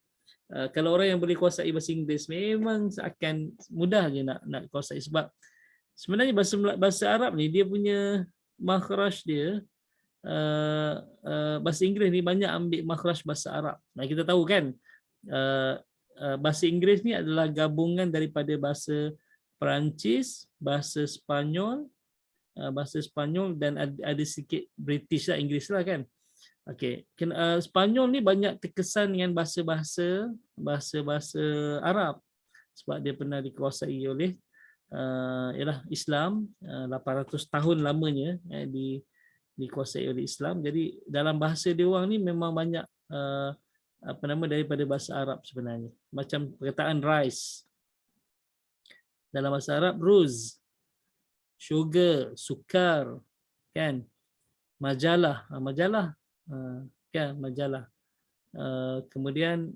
kalau orang yang boleh kuasai bahasa Inggeris memang akan mudah je nak kuasai sebab sebenarnya bahasa Arab ni dia punya makhraj dia bahasa Inggeris ni banyak ambil makhraj bahasa Arab. Nah, kita tahu kan bahasa Inggeris ni adalah gabungan daripada bahasa Perancis, bahasa Spanyol dan ada sikit British lah, Inggeris lah kan. Okey, Spanyol ni banyak terkesan dengan bahasa-bahasa Arab sebab dia pernah dikuasai oleh ialah Islam 800 tahun lamanya dikuasai oleh Islam. Jadi dalam bahasa dia orang ni memang banyak daripada bahasa Arab sebenarnya. Macam perkataan rice. Dalam bahasa Arab ruz, sugar, sukar, kan? Majalah, kan majalah. Kemudian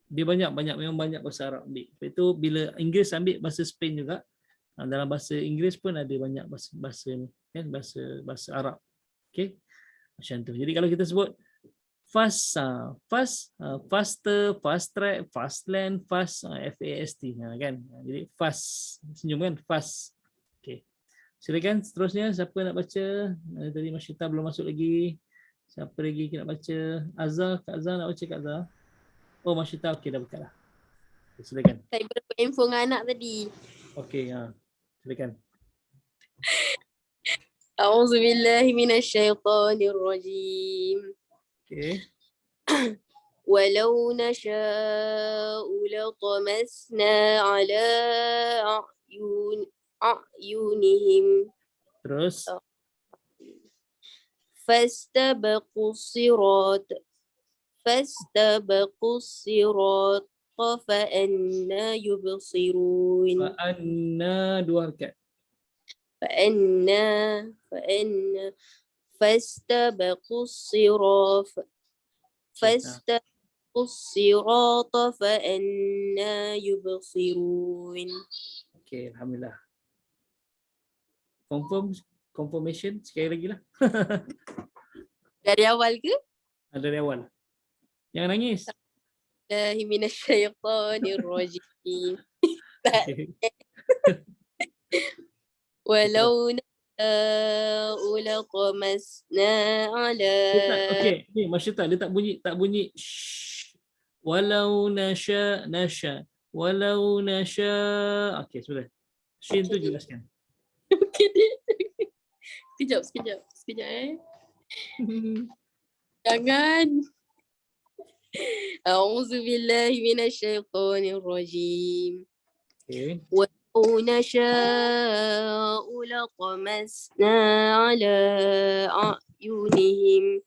dia memang banyak bahasa Arab ambil. Lepas itu bila Inggeris ambil bahasa Spain juga, dalam bahasa Inggeris pun ada banyak bahasa ni, kan, bahasa Arab. Okey. Macam tu. Jadi kalau kita sebut faster, fast track, fast land, fast, FAST, kan. Jadi fast, senyum kan, fast. Okey. Silakan seterusnya siapa nak baca? Tadi Masyita belum masuk lagi. Siapa lagi nak baca? Azhar, Kak Azhar nak baca, Kak Azhar? Oh, Masyita, okey dah buka dah. Silakan. Saya baru info dengan anak tadi. Okey, silakan. A'udzubillahi minasyaitonirrajim. Okey. Walau nasha'u latamasna ala a'yunihim. Terus. فاستبقوا الصراط فأنى يبصرون Fa'anna dua harakat. فأنى فاستبقوا الصراط فأنى يبصرون. Okey, alhamdulillah. Confirmation sekali lagi lah. Dari awal ke? Dari awal. Jangan nangis. Minasyaitonirrajim. Okay. Walau nasha'u latamasna ala. Okey, ni Masyita dia tak bunyi shh. Walau nasya. Walau nasya. Okey, sudah. Shin tu jelaskan. Okey deh. Sekejap Jangan. A'udzubillahi minasyaitonirrajim. Okey. Walau nasha'u latamasna ala a'yunihim.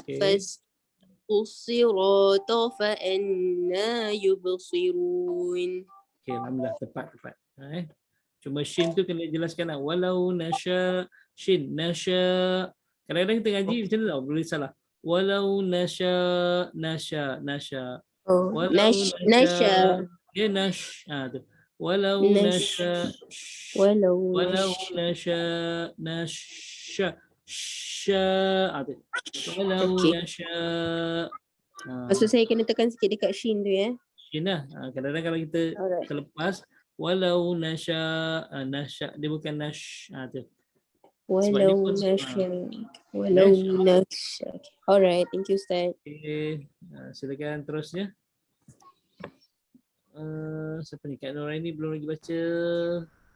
Okey. Fastabiqus sirata fa'anna yubsirun. Okey, alhamdulillah tepat. Cuma shin tu kena jelaskan lah. Walau nasya, shin nasya. Kadang-kadang kita ngaji macam tu tau, boleh salah. Walau nasya. Oh, Walau nasya. Ya nash. Tu. Walau nasya. Walau nasya. Tu. Walau nasya. Maksud saya kena tekan sikit dekat shin tu ya. Shin lah. Kadang-kadang kalau kita terlepas walau nasya, dia bukan nash, tu. Sebab dia Walau pun nasya. boleh, Walau insyaAllah. nasya. Alright, thank you Ustaz. Okay. Silakan terusnya. Siapa ni? Kak Noraini belum lagi baca.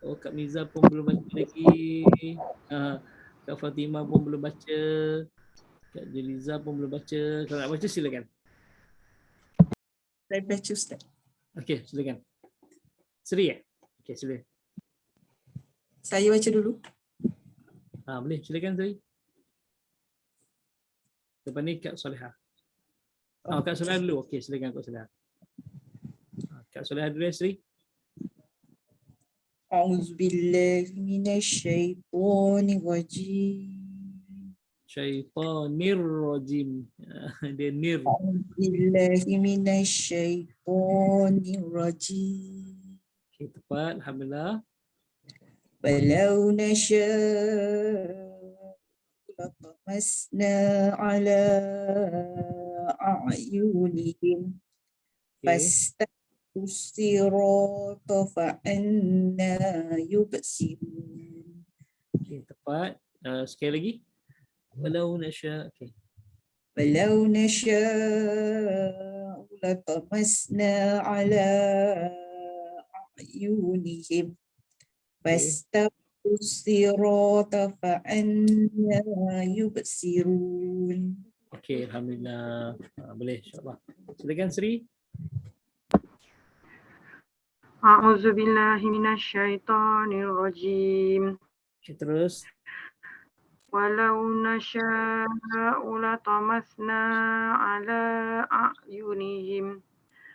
Oh, Kak Miza pun belum baca lagi. Kak Fatimah pun belum baca. Kak Jeliza pun belum baca. Kalau nak baca silakan. Saya baca Ustaz. Okey, silakan. Seri Okey, silakan. Saya baca dulu. Boleh, silakan Seri. Lepas ni Kak Solehah. Kak Solehah dulu. Okey, silakan Kak Solehah. Kak Solehah dulu ya, Seri. A'udzubillahi minasyaitonir rajim. Syaitanir rajim. Dia nir. A'udzubillahi minasyaitonir rajim. Okey, tepat. Alhamdulillah. Walau nasya'u latamasna ala a'yunihim fastabiqus sirata fa'anna yubsirun. Okey, tepat. Sekali lagi. Walau nasya. Okey. Walau nasya'u latamasna ala a'yunihim fastabiqus sirata fa'anna yubsirun. Okey, alhamdulillah. Boleh insya-Allah. Silakan Sri. A'udzubillahi minasyaitonir rajim. Okey, terus. Walau nasya'u latamasna ala a'yunihim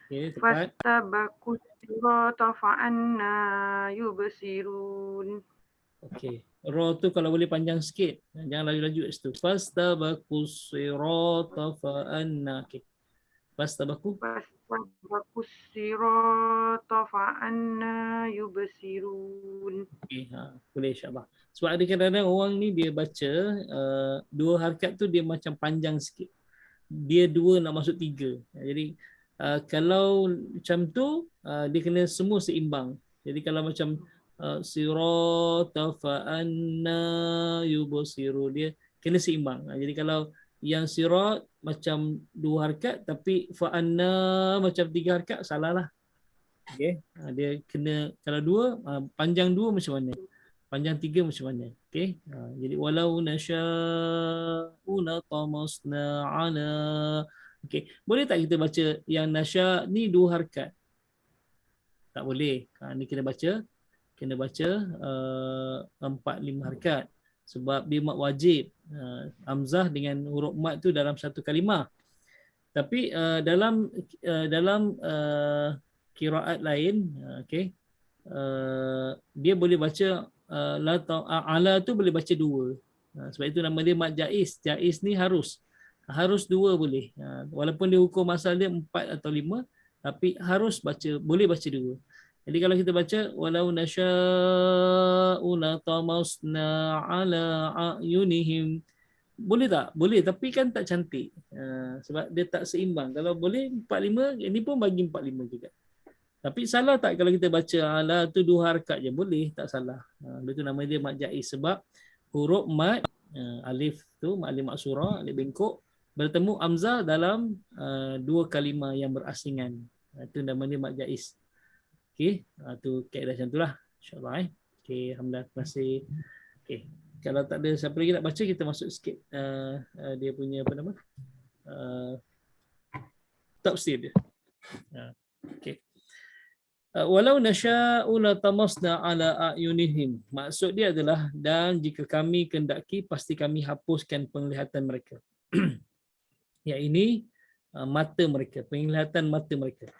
Okey, tepat. fastabaqus sirata fa'anna yubsirun. Okey. Ra tu kalau boleh panjang sikit. Jangan laju-laju kat situ. Fastabaqus sirata fa'anna. Okey. Fastabaqus sirata fa'anna yubsirun. Okey, boleh insya-Allah. Sebab ada kadang-kadang orang ni dia baca dua harakat tu dia macam panjang sikit. Dia dua nak masuk tiga. Jadi kalau macam tu dia kena semua seimbang. Jadi kalau macam sirata fa'anna yubsiru, dia kena seimbang. Jadi kalau yang sirat macam dua harakat tapi fa'anna macam tiga harakat, salah lah. Okey, dia kena kalau dua panjang dua macam mana? Panjang tiga macam mana? Okey. Jadi walau nasya'u latamasna ala. Okey, boleh tak kita baca yang nasya ni dua harakat? Tak boleh. Ni kena baca 4-5 harakat sebab dia mad wajib. Hamzah dengan huruf mad tu dalam satu kalimah. Tapi dalam qiraat lain, okey, dia boleh baca ala tu boleh baca dua. Sebab itu nama dia mad jaiz. Jaiz ni harus dua boleh. Walaupun dia hukum asal dia 4 atau 5, tapi harus baca, boleh baca dua. Jadi kalau kita baca walau nasya'u latamasna ala a'yunihim, boleh tak? Boleh, tapi kan tak cantik. Sebab dia tak seimbang. Kalau boleh 4-5, ini pun bagi 4-5 juga. Tapi salah tak kalau kita baca ala tu dua harakat je? Boleh, tak salah. Itu nama dia mad jaiz sebab huruf mad alif tu alif maksura, alif bengkok bertemu hamzah dalam dua kalimah yang berasingan. Itu nama dia mad jaiz. Okey, tu kaedah macam itulah. Insya-Allah Okey, alhamdulillah, terima kasih. Okey, kalau tak ada siapa lagi nak baca, kita masuk sikit dia punya apa nama? Tafsir dia. Okey. Walau nasya'u latamasna ala a'yunihim. Maksud dia adalah dan jika kami kehendaki pasti kami hapuskan penglihatan mereka. Ya, ini mata mereka, penglihatan mata mereka.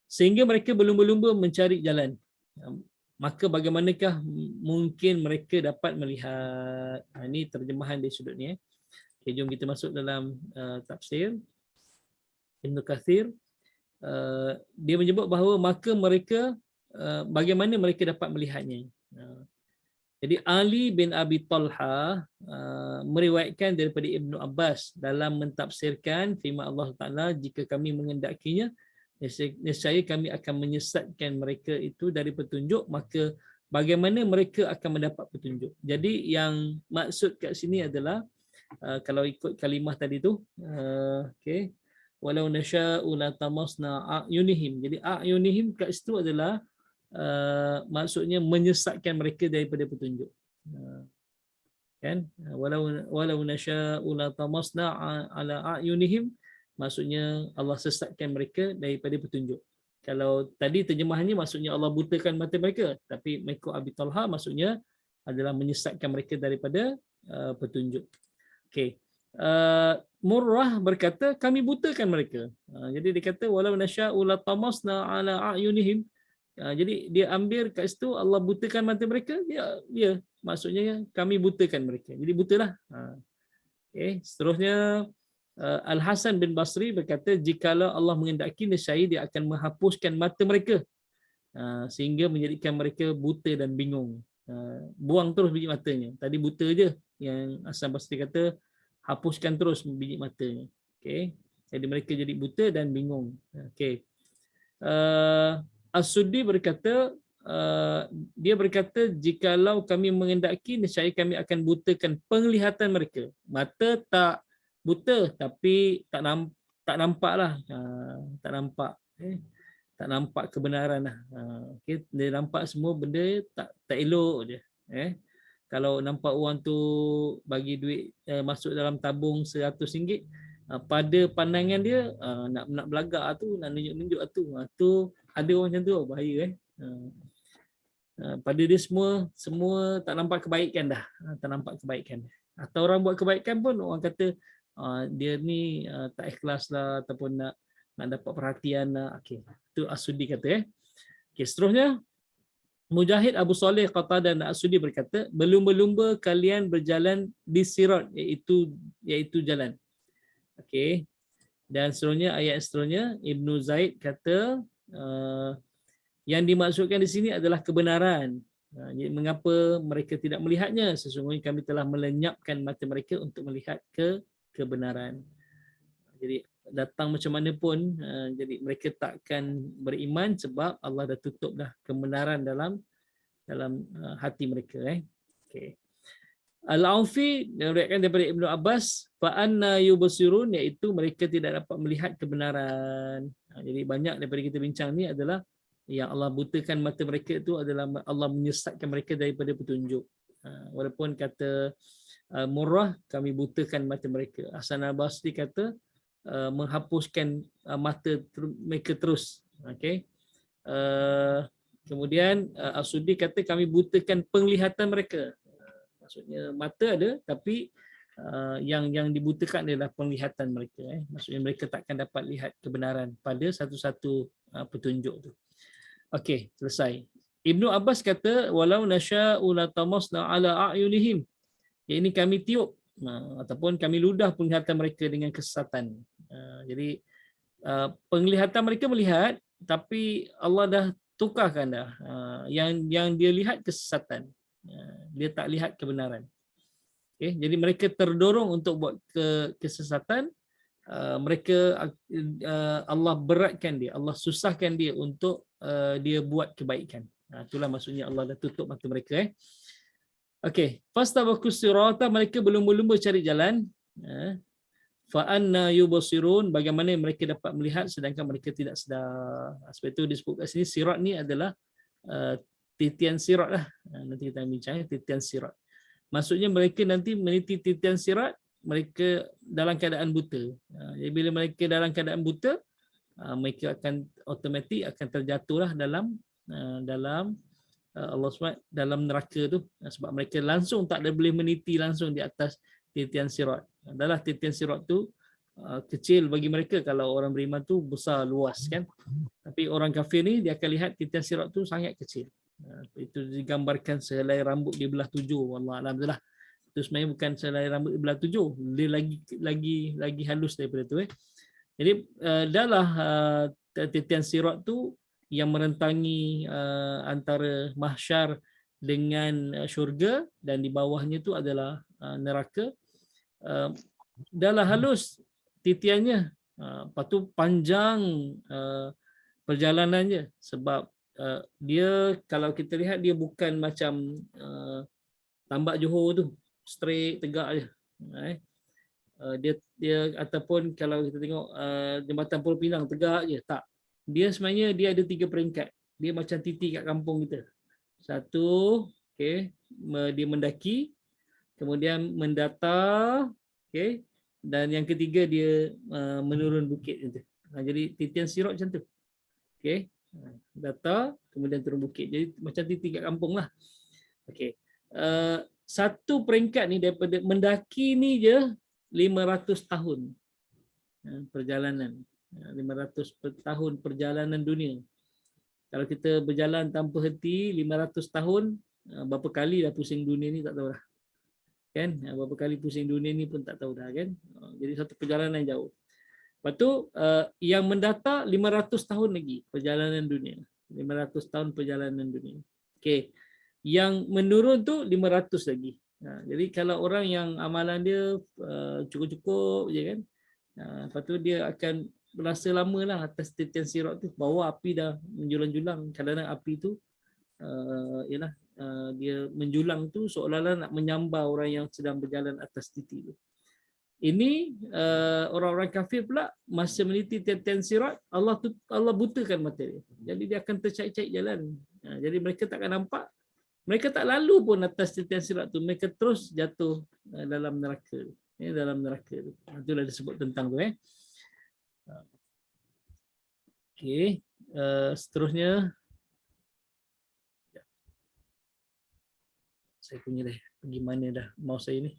Sehingga mereka berlumba-lumba mencari jalan. Maka bagaimanakah mungkin mereka dapat melihat? Ini terjemahan dari sudut ni. Okay, jom kita masuk dalam tafsir Ibn Kathir. Dia menyebut bahawa maka mereka bagaimana mereka dapat melihatnya. Jadi Ali bin Abi Talha meriwayatkan daripada Ibnu Abbas dalam mentafsirkan firman Allah Taala, jika kami mengendakinya nescaya kami akan menyesatkan mereka itu dari petunjuk, maka bagaimana mereka akan mendapat petunjuk. Jadi yang maksud kat sini adalah kalau ikut kalimah tadi tu, okey, walau nasya'u latamasna a'yunihim. Jadi a'yunihim kat situ adalah maksudnya menyesatkan mereka daripada petunjuk. Kan? Walau nasya'u latamasna ala a'yunihim, maksudnya Allah sesatkan mereka daripada petunjuk. Kalau tadi terjemahannya maksudnya Allah butakan mata mereka, tapi mengikut Abi Talha maksudnya adalah menyesatkan mereka daripada petunjuk. Okey. Murrah berkata kami butakan mereka. Jadi dia kata walau nasya'u latamasna ala a'yunihim. Jadi dia ambil kat situ Allah butakan mata mereka, ya maksudnya kami butakan mereka. Jadi butalah. Okey, seterusnya Al-Hasan bin Basri berkata jikalau Allah menghendaki nescaya dia akan menghapuskan mata mereka sehingga menjadikan mereka buta dan bingung. Buang terus biji matanya. Tadi buta je. Yang Hasan Basri kata hapuskan terus biji matanya. Okey. Jadi mereka jadi buta dan bingung. Okey. As-Suddi berkata dia berkata jikalau kami menghendaki nescaya kami akan butakan penglihatan mereka. Mata tak buta tapi tak nampaklah. Tak nampak. Tak nampak kebenaran lah. Okay. Dia nampak semua benda tak elok je. Kalau nampak orang tu bagi duit masuk dalam tabung RM100, pada pandangan dia nak belagak tu, nak nunjuk-nunjuk tu. Tu ada orang macam tu, bahaya. Pada dia semua tak nampak kebaikan dah. Tak nampak kebaikan. Atau orang buat kebaikan pun orang kata dia ni tak ikhlas lah ataupun nak dapat perhatian lah. Okey. Itu As-Suddi kata. Okey, seterusnya Mujahid, Abu Saleh, Qatadah dan As-Suddi berkata, berlumba-lumba kalian berjalan di sirat, iaitu jalan. Okey. Dan seterusnya ayat seterusnya Ibnu Zaid kata yang dimaksudkan di sini adalah kebenaran. Jadi mengapa mereka tidak melihatnya? Sesungguhnya kami telah melenyapkan mata mereka untuk melihat kebenaran. Jadi datang macam mana pun, jadi mereka takkan beriman sebab Allah dah tutup dah kebenaran dalam hati mereka. Okay. Al-Aufi meriwayatkan daripada Ibnu Abbas, fa anna yubsirun, iaitu mereka tidak dapat melihat kebenaran. Jadi banyak daripada kita bincang ni adalah yang Allah butakan mata mereka itu adalah Allah menyesatkan mereka daripada petunjuk. Walaupun kata Murrah, kami butakan mata mereka. Hasan al-Basri kata menghapuskan mata mereka terus. Okey. Kemudian As-Suddi kata kami butakan penglihatan mereka. Maksudnya mata ada tapi yang dibutakan adalah penglihatan mereka. Maksudnya mereka takkan dapat lihat kebenaran pada satu-satu petunjuk tu. Okey, selesai. Ibnu Abbas kata walau nasya'u latamasna ala a'yunihim. Ini kami tiup ataupun kami ludah penglihatan mereka dengan kesesatan. Jadi penglihatan mereka melihat tapi Allah dah tukarkan dah. Yang dia lihat kesesatan. Dia tak lihat kebenaran. Okay, jadi mereka terdorong untuk buat kesesatan. Mereka Allah beratkan dia, Allah susahkan dia untuk dia buat kebaikan. Itulah maksudnya Allah dah tutup mata mereka. Okey, fastabakus sirata, mereka berlumba-lumba cari jalan. Fa anna yubsirun, bagaimana mereka dapat melihat sedangkan mereka tidak sedar. Sebab itu disebut kat sini sirat ni adalah titian sirat lah. Nanti kita bincang titian sirat. Maksudnya mereka nanti meniti titian sirat, mereka dalam keadaan buta. Jadi bila mereka dalam keadaan buta, mereka akan automatik akan terjatuhlah dalam Allah SWT dalam neraka tu, sebab mereka langsung tak ada boleh meniti langsung di atas titian sirat. Adalah titian sirat tu kecil bagi mereka, kalau orang beriman tu besar luas kan. Tapi orang kafir ni dia akan lihat titian sirat tu sangat kecil. Itu digambarkan sehelai rambut di belah 7. Wallah alam lah. Itu sebenarnya bukan sehelai rambut di belah 7, dia lagi halus daripada tu. Jadi dahlah titian sirat tu yang merentangi antara mahsyar dengan syurga, dan di bawahnya tu adalah neraka. Dahlah halus titiannya, lepas tu panjang perjalanannya, sebab dia kalau kita lihat dia bukan macam tambak Johor tu, straight tegak je. Dia ataupun kalau kita tengok jambatan Pulau Pinang tegak je, tak. Dia sebenarnya dia ada 3 peringkat. Dia macam titik kat kampung kita. Satu, okey, dia mendaki, kemudian mendata, okey, dan yang ketiga dia menurun bukit macam tu. Jadi titian sirat macam tu. Okey. Data, kemudian turun bukit. Jadi macam titik kat kampung lah. Okey. Satu peringkat ni daripada mendaki ni je 500 tahun perjalanan. 500 tahun perjalanan dunia. Kalau kita berjalan tanpa henti 500 tahun, berapa kali dah pusing dunia ni tak tahu dah. Kan? Berapa kali pusing dunia ni pun tak tahu dah kan. Jadi satu perjalanan jauh. Lepas tu yang mendata 500 tahun lagi perjalanan dunia. 500 tahun perjalanan dunia. Okey. Yang menurun tu 500 lagi. Jadi kalau orang yang amalan dia cukup-cukup je kan. Lepas tu dia akan berasa lama lah atas titian sirat tu. Bawa api dah menjulang-julang. Kadang-kadang api tu dia menjulang tu seolah-olah nak menyambar orang yang sedang berjalan atas titi tu. Ini orang-orang kafir pula masa meniti titian sirat, Allah butakan mata dia. Jadi dia akan tercari-cari jalan. Jadi mereka takkan nampak. Mereka tak lalu pun atas titian sirat tu. Mereka terus jatuh dalam neraka. Dalam neraka tu. Itulah disebut tentang tu. Okey. Seterusnya. Saya punya dah. Pergi mana dah mouse saya ni?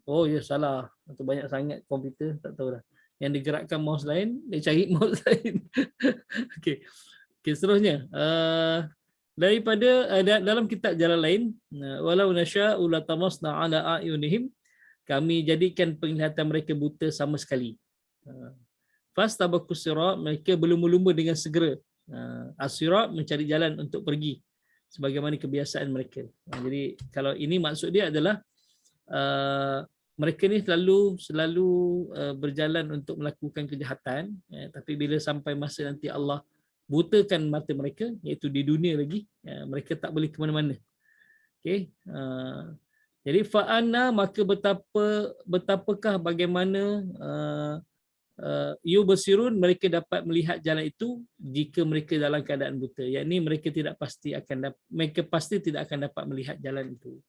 Oh ya, salah. Atau banyak sangat komputer, tak tahu dah. Yang digerakkan mouse lain, dia cari mouse lain. Okey. Okey, seterusnya. Daripada dalam kitab jalan lain, walau nasya'u latamasna ala a'yunihim, kami jadikan penglihatan mereka buta sama sekali. Fastabakus sirat, mereka berlumba-lumba dengan segera. As-sirat mencari jalan untuk pergi sebagaimana kebiasaan mereka. Jadi kalau ini maksud dia adalah mereka ni selalu berjalan untuk melakukan kejahatan, tapi bila sampai masa nanti Allah butakan mata mereka, iaitu di dunia lagi, mereka tak boleh ke mana-mana. Okey. Jadi fa'anna, maka betapakah bagaimana yubsirun, mereka dapat melihat jalan itu jika mereka dalam keadaan buta. Yakni mereka pasti tidak akan dapat melihat jalan itu.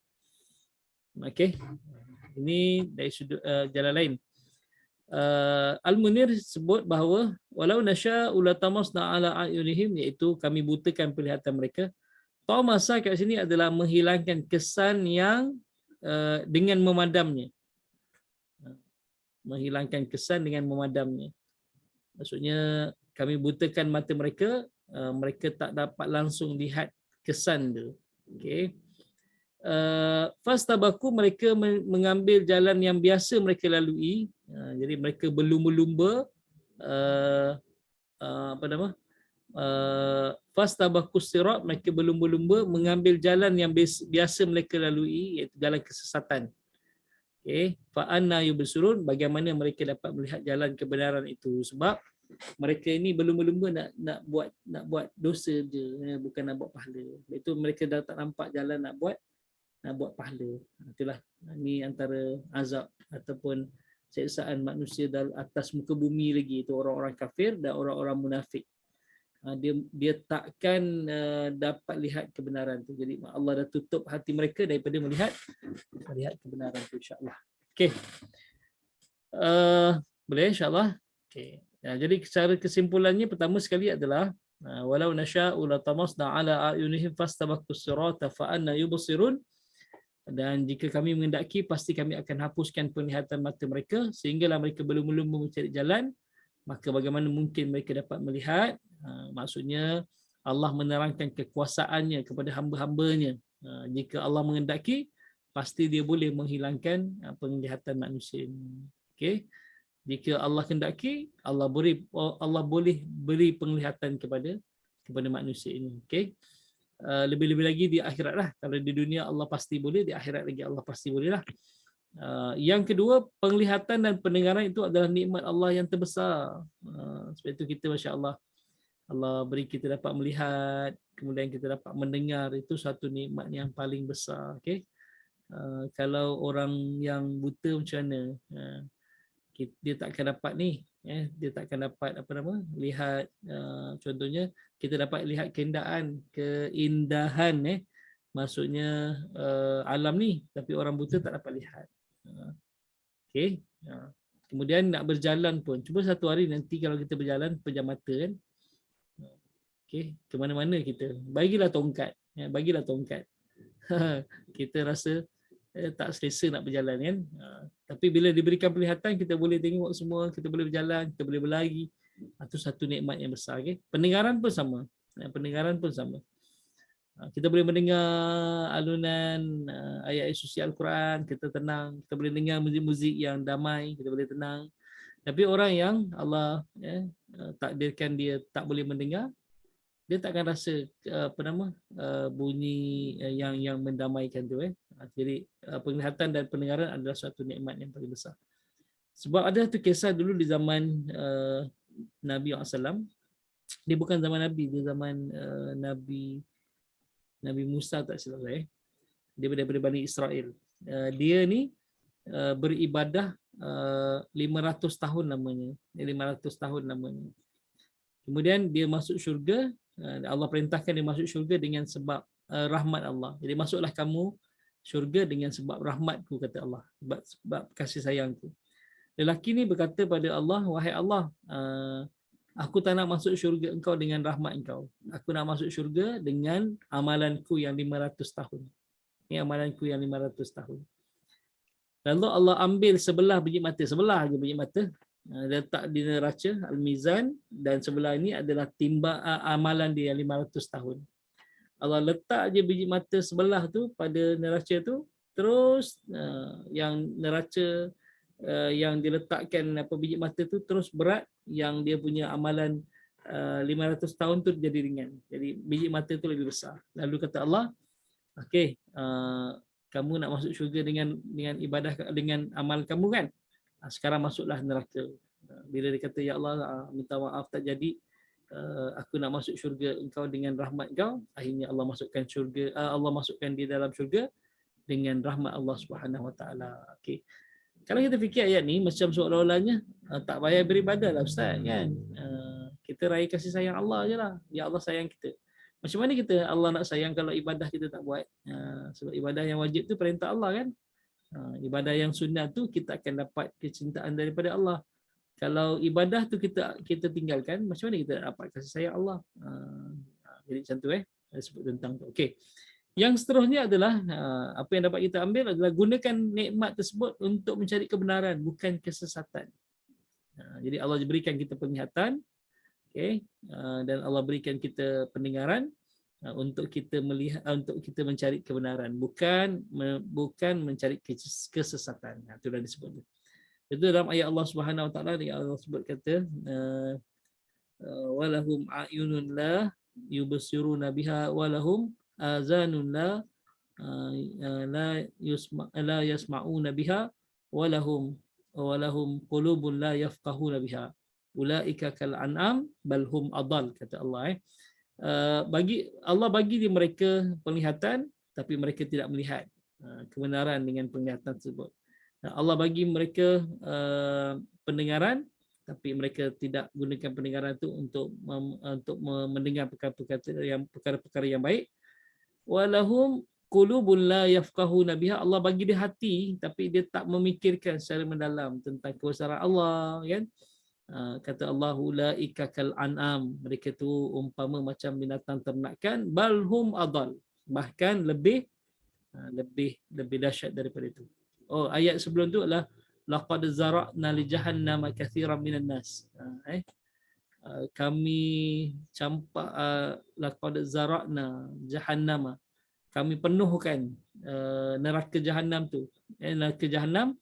Okey. Ini dari sudut jalan lain. Al-Munir sebut bahawa walau nasya'u latamasna ala a'yunihim, iaitu kami butakan penglihatan mereka. Tamasa kat sini adalah menghilangkan kesan yang dengan memadamnya. Menghilangkan kesan dengan memadamnya. Maksudnya kami butakan mata mereka, mereka tak dapat langsung lihat kesan tu. Okey. Fastabaku, mereka mengambil jalan yang biasa mereka lalui. Jadi mereka berlumba-lumba fastabakus sirat, mereka berlumba-lumba mengambil jalan yang biasa mereka lalui, iaitu jalan kesesatan. Okey, fa anna yubsirun, bagaimana mereka dapat melihat jalan kebenaran itu, sebab mereka ini berlumba-lumba nak buat dosa je, bukan nak buat pahala. Itu mereka dah tak nampak jalan nak buat pahala. Itulah, ini antara azab ataupun siksaan manusia dalam atas muka bumi lagi, itu orang-orang kafir dan orang-orang munafik. Dia takkan dapat lihat kebenaran tu. Jadi Allah dah tutup hati mereka daripada melihat kebenaran tu, insya-Allah. Okey. Boleh insya-Allah. Okey. Jadi secara kesimpulannya pertama sekali adalah walau nasya'u latamasna ala a'yunihim fastabakus sirata fa anna yubsirun. Dan jika kami mengendaki, pasti kami akan hapuskan penglihatan mata mereka sehinggalah mereka berlumba-lumba mencari jalan. Maka bagaimana mungkin mereka dapat melihat? Maksudnya Allah menerangkan kekuasaannya kepada hamba-hambanya. Jika Allah mengendaki, pasti dia boleh menghilangkan penglihatan manusia ini. Okey. Jika Allah kehendaki, Allah boleh beri penglihatan kepada manusia ini. Okey. Lebih-lebih lagi di akhirat lah. Kalau di dunia Allah pasti boleh, di akhirat lagi Allah pasti boleh lah. Yang kedua, penglihatan dan pendengaran itu adalah nikmat Allah yang terbesar. Sebab itu kita, Masya Allah, Allah beri kita dapat melihat, kemudian kita dapat mendengar, itu satu nikmat yang paling besar. Okay? Kalau orang yang buta macam mana? Dia tak akan dapat ni, dia tak akan dapat lihat, contohnya kita dapat lihat keindahan maksudnya alam ni, tapi orang buta tak dapat lihat. Okey. Kemudian nak berjalan pun, cuba satu hari nanti kalau kita berjalan pejam mata kan, okey, ke mana-mana kita bagilah tongkat, bagilah tongkat. Kita rasa tak selesa nak berjalan kan. Tapi bila diberikan penglihatan, kita boleh tengok semua, kita boleh berjalan, kita boleh berlari. Itu satu nikmat yang besar. Okay? Pendengaran pun sama. Pendengaran pun sama. Kita boleh mendengar alunan ayat-ayat suci Al-Quran, kita tenang. Kita boleh dengar muzik-muzik yang damai, kita boleh tenang. Tapi orang yang Allah takdirkan dia tak boleh mendengar, dia tak akan rasa bunyi yang mendamaikan tu. Jadi penglihatan dan pendengaran adalah suatu nikmat yang paling besar. Sebab ada satu kisah dulu di zaman Nabi SAW. Dia bukan zaman Nabi, dia zaman Nabi Musa tak silap saya. Dia daripada Bani Israel. Dia ni beribadah 500 tahun lamanya. 500 tahun lamanya. Kemudian dia masuk syurga. Allah perintahkan dia masuk syurga dengan sebab rahmat Allah. Jadi masuklah kamu syurga dengan sebab rahmatku, kata Allah. Sebab kasih sayangku. Lelaki ni berkata pada Allah, wahai Allah, aku tak nak masuk syurga engkau dengan rahmat engkau. Aku nak masuk syurga dengan amalanku yang 500 tahun. Ini amalanku yang 500 tahun. Lalu Allah ambil sebelah biji mata, sebelah aja biji mata, letak di neraca Al-Mizan, dan sebelah ini adalah timbang amalan dia yang 500 tahun. Allah letak je biji mata sebelah tu pada neraca tu, terus yang neraca yang diletakkan biji mata tu terus berat, yang dia punya amalan 500 tahun tu jadi ringan. Jadi biji mata tu lebih besar. Lalu kata Allah, okey, kamu nak masuk syurga dengan ibadah, dengan amal kamu kan? Sekarang masuklah neraka. Bila dia kata, ya Allah, minta maaf tak jadi, aku nak masuk syurga engkau dengan rahmat engkau, akhirnya Allah masukkan syurga, Allah masukkan dia dalam syurga dengan rahmat Allah Subhanahu Wa Taala. Okey. Kalau kita fikir ayat ni macam seolah-olahnya tak payah beribadah lah Ustaz kan. Kita raya kasih sayang Allah je lah. Ya Allah sayang kita. Macam mana kita Allah nak sayang kalau ibadah kita tak buat? Sebab ibadah yang wajib tu perintah Allah kan. Ibadah yang sunnah tu kita akan dapat kecintaan daripada Allah. Kalau ibadah tu kita tinggalkan, macam mana kita dapat kasih sayang Allah? Jadi macam tu saya sebut tentang tu. Okey. Yang seterusnya adalah apa yang dapat kita ambil adalah gunakan nikmat tersebut untuk mencari kebenaran, bukan kesesatan. Jadi Allah berikan kita penglihatan, okey, dan Allah berikan kita pendengaran untuk kita melihat, untuk kita mencari kebenaran, bukan mencari kesesatan. Itu dah disebut. Itu dalam ayat Allah Subhanahu Wa Taala, Allah sebut kata walahum a'yunun la yubsiruna biha walahum azanun la yasma'una biha walahum qulubun la yafqahuna biha ulaika kal an'am bal hum adall, kata Allah. Bagi di mereka penglihatan, tapi mereka tidak melihat kebenaran dengan penglihatan tersebut. Allah bagi mereka pendengaran, tapi mereka tidak gunakan pendengaran itu untuk mendengar perkara-perkara yang baik. Walahum qulubun la yafqahuna biha, Allah bagi dia hati, tapi dia tak memikirkan secara mendalam tentang kebesaran Allah kan. Kata Allah, ulaika kal an'am, mereka tu umpama macam binatang ternakan, balhum adal, bahkan lebih dahsyat daripada itu. Oh, ayat sebelum tu adalah laqad zara'na li jahannama katsiran minan nas. Kami campak laqad zara'na jahannama, kami penuhkan neraka jahanam tu. Neraka jahanam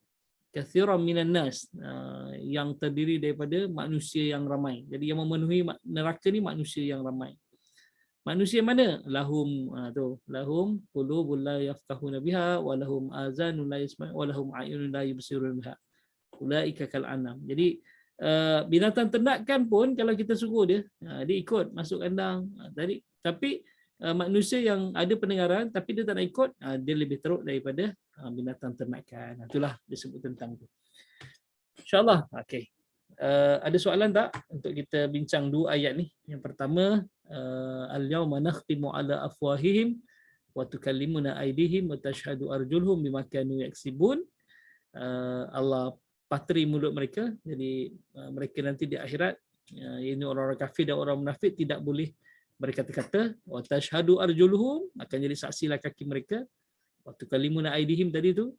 katsiran minan nas, yang terdiri daripada manusia yang ramai. Jadi yang memenuhi neraka ni manusia yang ramai. Manusia mana? Lahum lahum qulubun la yafqahuna biha wa lahum azanun la yasma'una wa lahum a'yunun la yubsiruna biha ulaika kal anam. Jadi binatang ternak kan pun kalau kita suruh dia, dia ikut masuk kandang. Tapi manusia yang ada pendengaran tapi dia tak nak ikut, dia lebih teruk daripada binatang ternakan. Itulah disebut tentang itu. InsyaAllah. Okey. Ada soalan tak untuk kita bincang dua ayat ni? Yang pertama, al-yawma nakhtimu ala afwahihim wa tukallimuna aydihim wa tashhadu arjuluhum bima kanu yaksibun. Allah patri mulut mereka, jadi mereka nanti di akhirat, ini orang-orang kafir dan orang munafik tidak boleh berkata-kata. Wa tashhadu arjuluhum, akan jadi saksilah kaki mereka. Wa tukallimuna aydihim tadi tu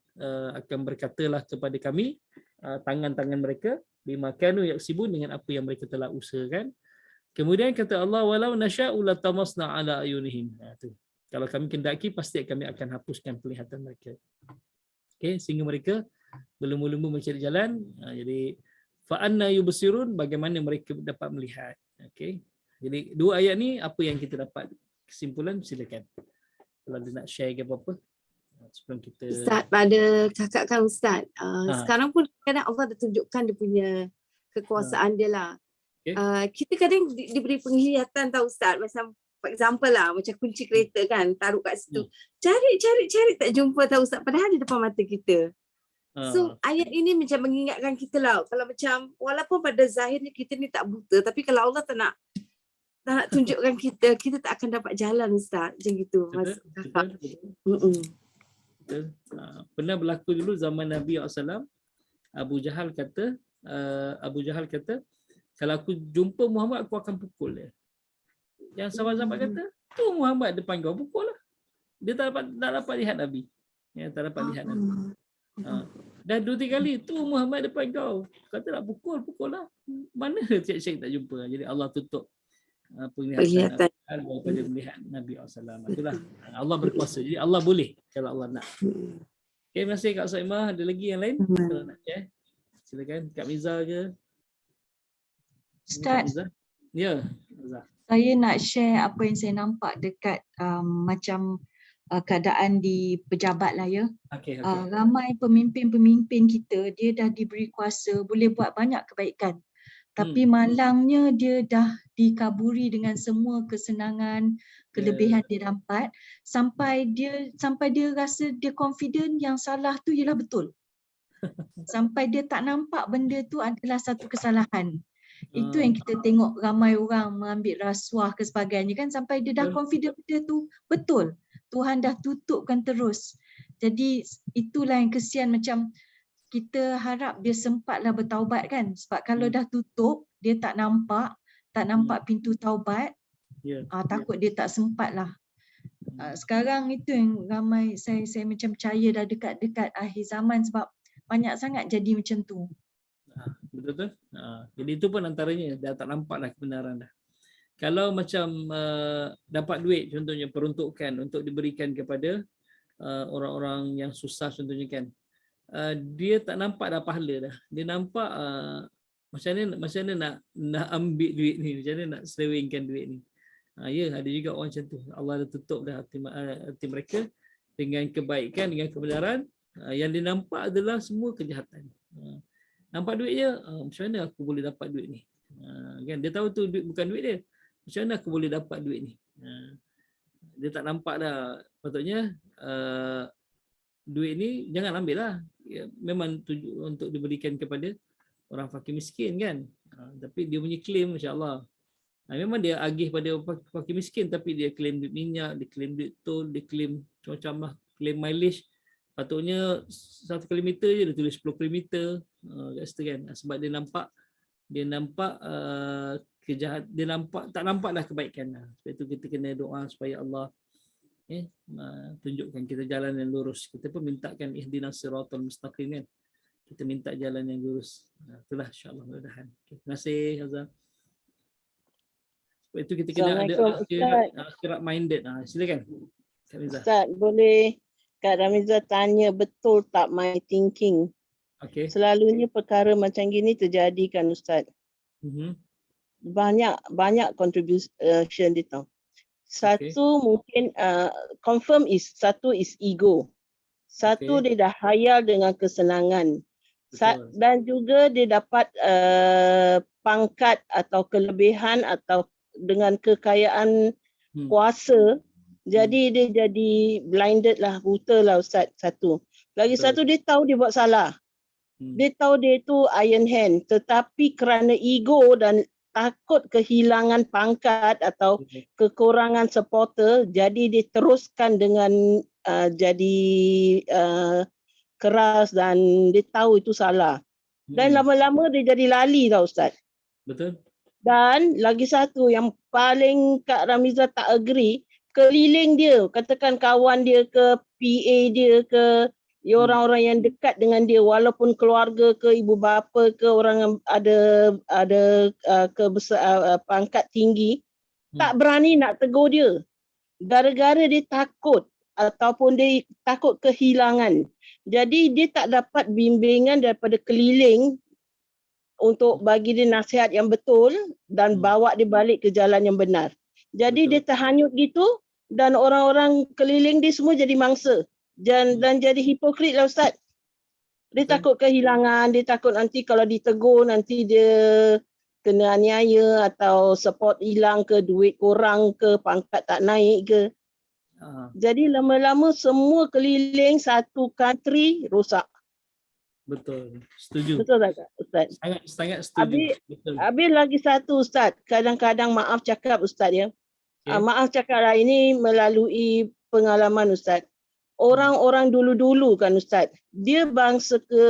akan berkatalah kepada kami tangan-tangan mereka, bima kanu yaksibun, dengan apa yang mereka telah usahakan. Kemudian kata Allah, walau nasya'u latamasna ala ayunihim. Tu. Kalau kami kendaki, pasti kami akan hapuskan penglihatan mereka. Okey, sehingga mereka berlumba-lumba mencari jalan. Jadi fa anna yubsirun, bagaimana mereka dapat melihat. Okey. Jadi dua ayat ni apa yang kita dapat kesimpulan, silakan. Kalau ada nak share ke apa-apa sebelum kita Ustaz, pada kakak kan Ustaz, sekarang pun kadang Allah dah tunjukkan dia punya kekuasaan dia lah. Kita kadang diberi penglihatan tau Ustaz, macam for example lah, macam kunci kereta kan, taruh kat situ. Cari tak jumpa tau Ustaz, padahal di depan mata kita. So ayat ini macam mengingatkan kita lah, kalau macam walaupun pada zahirnya kita ni tak buta, tapi kalau Allah tak nak tunjukkan kita, kita tak akan dapat jalan Ustaz. Macam gitu Mas Kakak. Pernah berlaku dulu zaman Nabi SAW, Abu Jahal kata, kalau aku jumpa Muhammad aku akan pukul dia. Yang sahabat-sahabat kata, tu Muhammad depan kau, pukul lah. Dia tak dapat lihat Nabi. Tak dapat lihat Nabi. Dah 2-3 kali, tu Muhammad depan kau. Kata nak pukul lah. Mana cek-cek tak jumpa. Jadi Allah tutup penglihatan daripada melihat Nabi SAW. Itulah Allah berkuasa. Jadi Allah boleh kalau Allah nak. Okay, terima kasih Kak Saimah. Ada lagi yang lain? Kalau nak share, silakan. Kak Miza ke? Ustaz, ya, Miza. Saya nak share apa yang saya nampak dekat macam keadaan di pejabat lah ya. Okay. Ramai pemimpin-pemimpin kita, dia dah diberi kuasa, boleh buat banyak kebaikan. Tapi malangnya dia dah dikaburi dengan semua kesenangan, kelebihan dia dapat, sampai dia rasa dia confident yang salah tu ialah betul. Sampai dia tak nampak benda tu adalah satu kesalahan. Itu yang kita tengok ramai orang mengambil rasuah ke sebagainya kan, sampai dia dah confident benda tu betul. Tuhan dah tutupkan terus. Jadi itulah yang kesian, macam kita harap dia sempatlah bertaubat kan, sebab kalau dah tutup dia tak nampak pintu taubat, takut dia tak sempat lah. Sekarang itu yang ramai saya macam percaya dah dekat akhir zaman, sebab banyak sangat jadi macam tu. Betul-betul. Jadi itu pun antaranya, dah tak nampak dah kebenaran dah. Kalau macam dapat duit contohnya, peruntukan untuk diberikan kepada orang-orang yang susah contohnya kan, dia tak nampak dah pahala dah. Dia nampak macam mana nak ambil duit ni, macam mana nak selewengkan duit ni. Ya, ada juga orang macam tu. Allah dah tutup dah hati mereka dengan kebaikan, dengan kebenaran. Yang dia nampak adalah semua kejahatan. Nampak duit je, macam mana aku boleh dapat duit ni? Kan dia tahu tu duit bukan duit dia. Macam mana aku boleh dapat duit ni? Dia tak nampak dah. Patutnya duit ni jangan ambil lah. Memang untuk diberikan kepada orang fakir miskin kan. Tapi dia punya claim masya-Allah. Memang dia agih pada fakir miskin, tapi dia claim duit minyak, dia claim duit tol, dia claim macam-macam lah, claim mileage. Patutnya 1 kilometer je dia tulis 10 kilometer kat situ kan. Sebab dia nampak kejahat, dia tak nampak dah kebaikan lah. Sebab itu kita kena doa supaya Allah tunjukkan kita jalan yang lurus. Kita pun mintakan ihdinas siratal mustaqim kan. Kita minta jalan yang lurus. Itulah insya-Allah, mudah-mudahan. Terima kasih Hazal. Sebab itu kita kena ada akhirat minded. Silakan Kak Miza. Ustaz, boleh Kak Ramiza tanya betul tak my thinking? Okay. Selalunya perkara macam gini terjadi kan Ustaz. Banyak contribution dia tahu. Satu mungkin confirm satu is ego. Satu dia dah hayal dengan kesenangan. Dan juga dia dapat pangkat atau kelebihan atau dengan kekayaan kuasa. Jadi dia jadi blinded lah, buta lah Ustaz satu. Lagi satu dia tahu dia buat salah. Dia tahu dia itu iron hand, tetapi kerana ego dan takut kehilangan pangkat atau kekurangan supporter, jadi dia teruskan dengan jadi keras dan dia tahu itu salah. Dan lama-lama dia jadi lali tau Ustaz. Betul. Dan lagi satu yang paling Kak Ramiza tak agree, keliling dia, katakan kawan dia ke PA dia ke orang-orang yang dekat dengan dia, walaupun keluarga ke ibu bapa ke orang yang ada pangkat tinggi, tak berani nak tegur dia. Gara-gara dia takut ataupun dia takut kehilangan. Jadi dia tak dapat bimbingan daripada keliling untuk bagi dia nasihat yang betul dan bawa dia balik ke jalan yang benar. Jadi dia terhanyut gitu dan orang-orang keliling dia semua jadi mangsa dan jadi hipokrit lah Ustaz. Dia takut kehilangan, dia takut nanti kalau ditegur nanti dia kena aniaya atau support hilang ke, duit kurang ke, pangkat tak naik ke. Jadi lama-lama semua keliling satu country rosak. Betul, setuju. Betul tak Ustaz? Sangat setuju. Habis lagi satu Ustaz, kadang-kadang maaf cakap Ustaz ya. Maaf cakap lah, ini melalui pengalaman Ustaz. Orang-orang dulu-dulu kan Ustaz, dia bangsa ke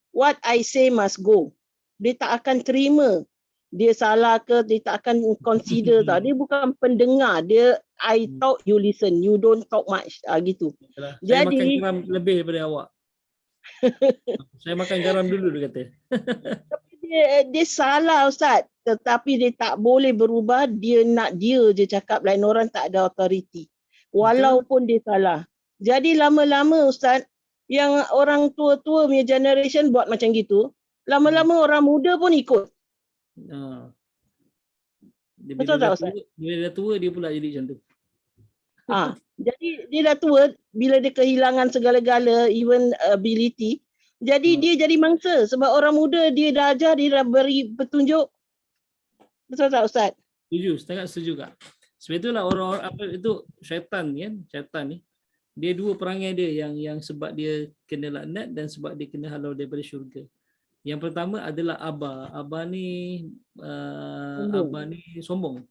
what I say must go. Dia tak akan terima. Dia salah ke, dia tak akan consider tau. Dia bukan pendengar, dia I talk, you listen, you don't talk much. Gitu. Saya makan garam lebih daripada awak. Saya makan garam dulu dia kata. Tapi dia salah Ustaz. Tetapi dia tak boleh berubah. Dia nak dia je cakap, lain orang tak ada authority. Walaupun dia salah. Jadi lama-lama Ustaz, yang orang tua-tua punya generation buat macam gitu, lama-lama orang muda pun ikut. Betul tak Ustaz? Bila dah tua dia pula jadi macam tu. Jadi dia dah tua, bila dia kehilangan segala-gala, even ability, jadi dia jadi mangsa. Sebab orang muda dia dah ajar, dia dah beri petunjuk. Betul tak Ustaz? Setuju, sangat setuju Kak. Sebab itulah orang-orang apa itu syaitan kan, syaitan ni. Dia dua perangai dia yang sebab dia kena laknat dan sebab dia kena halau daripada syurga. Yang pertama adalah aba. Aba ni sombong.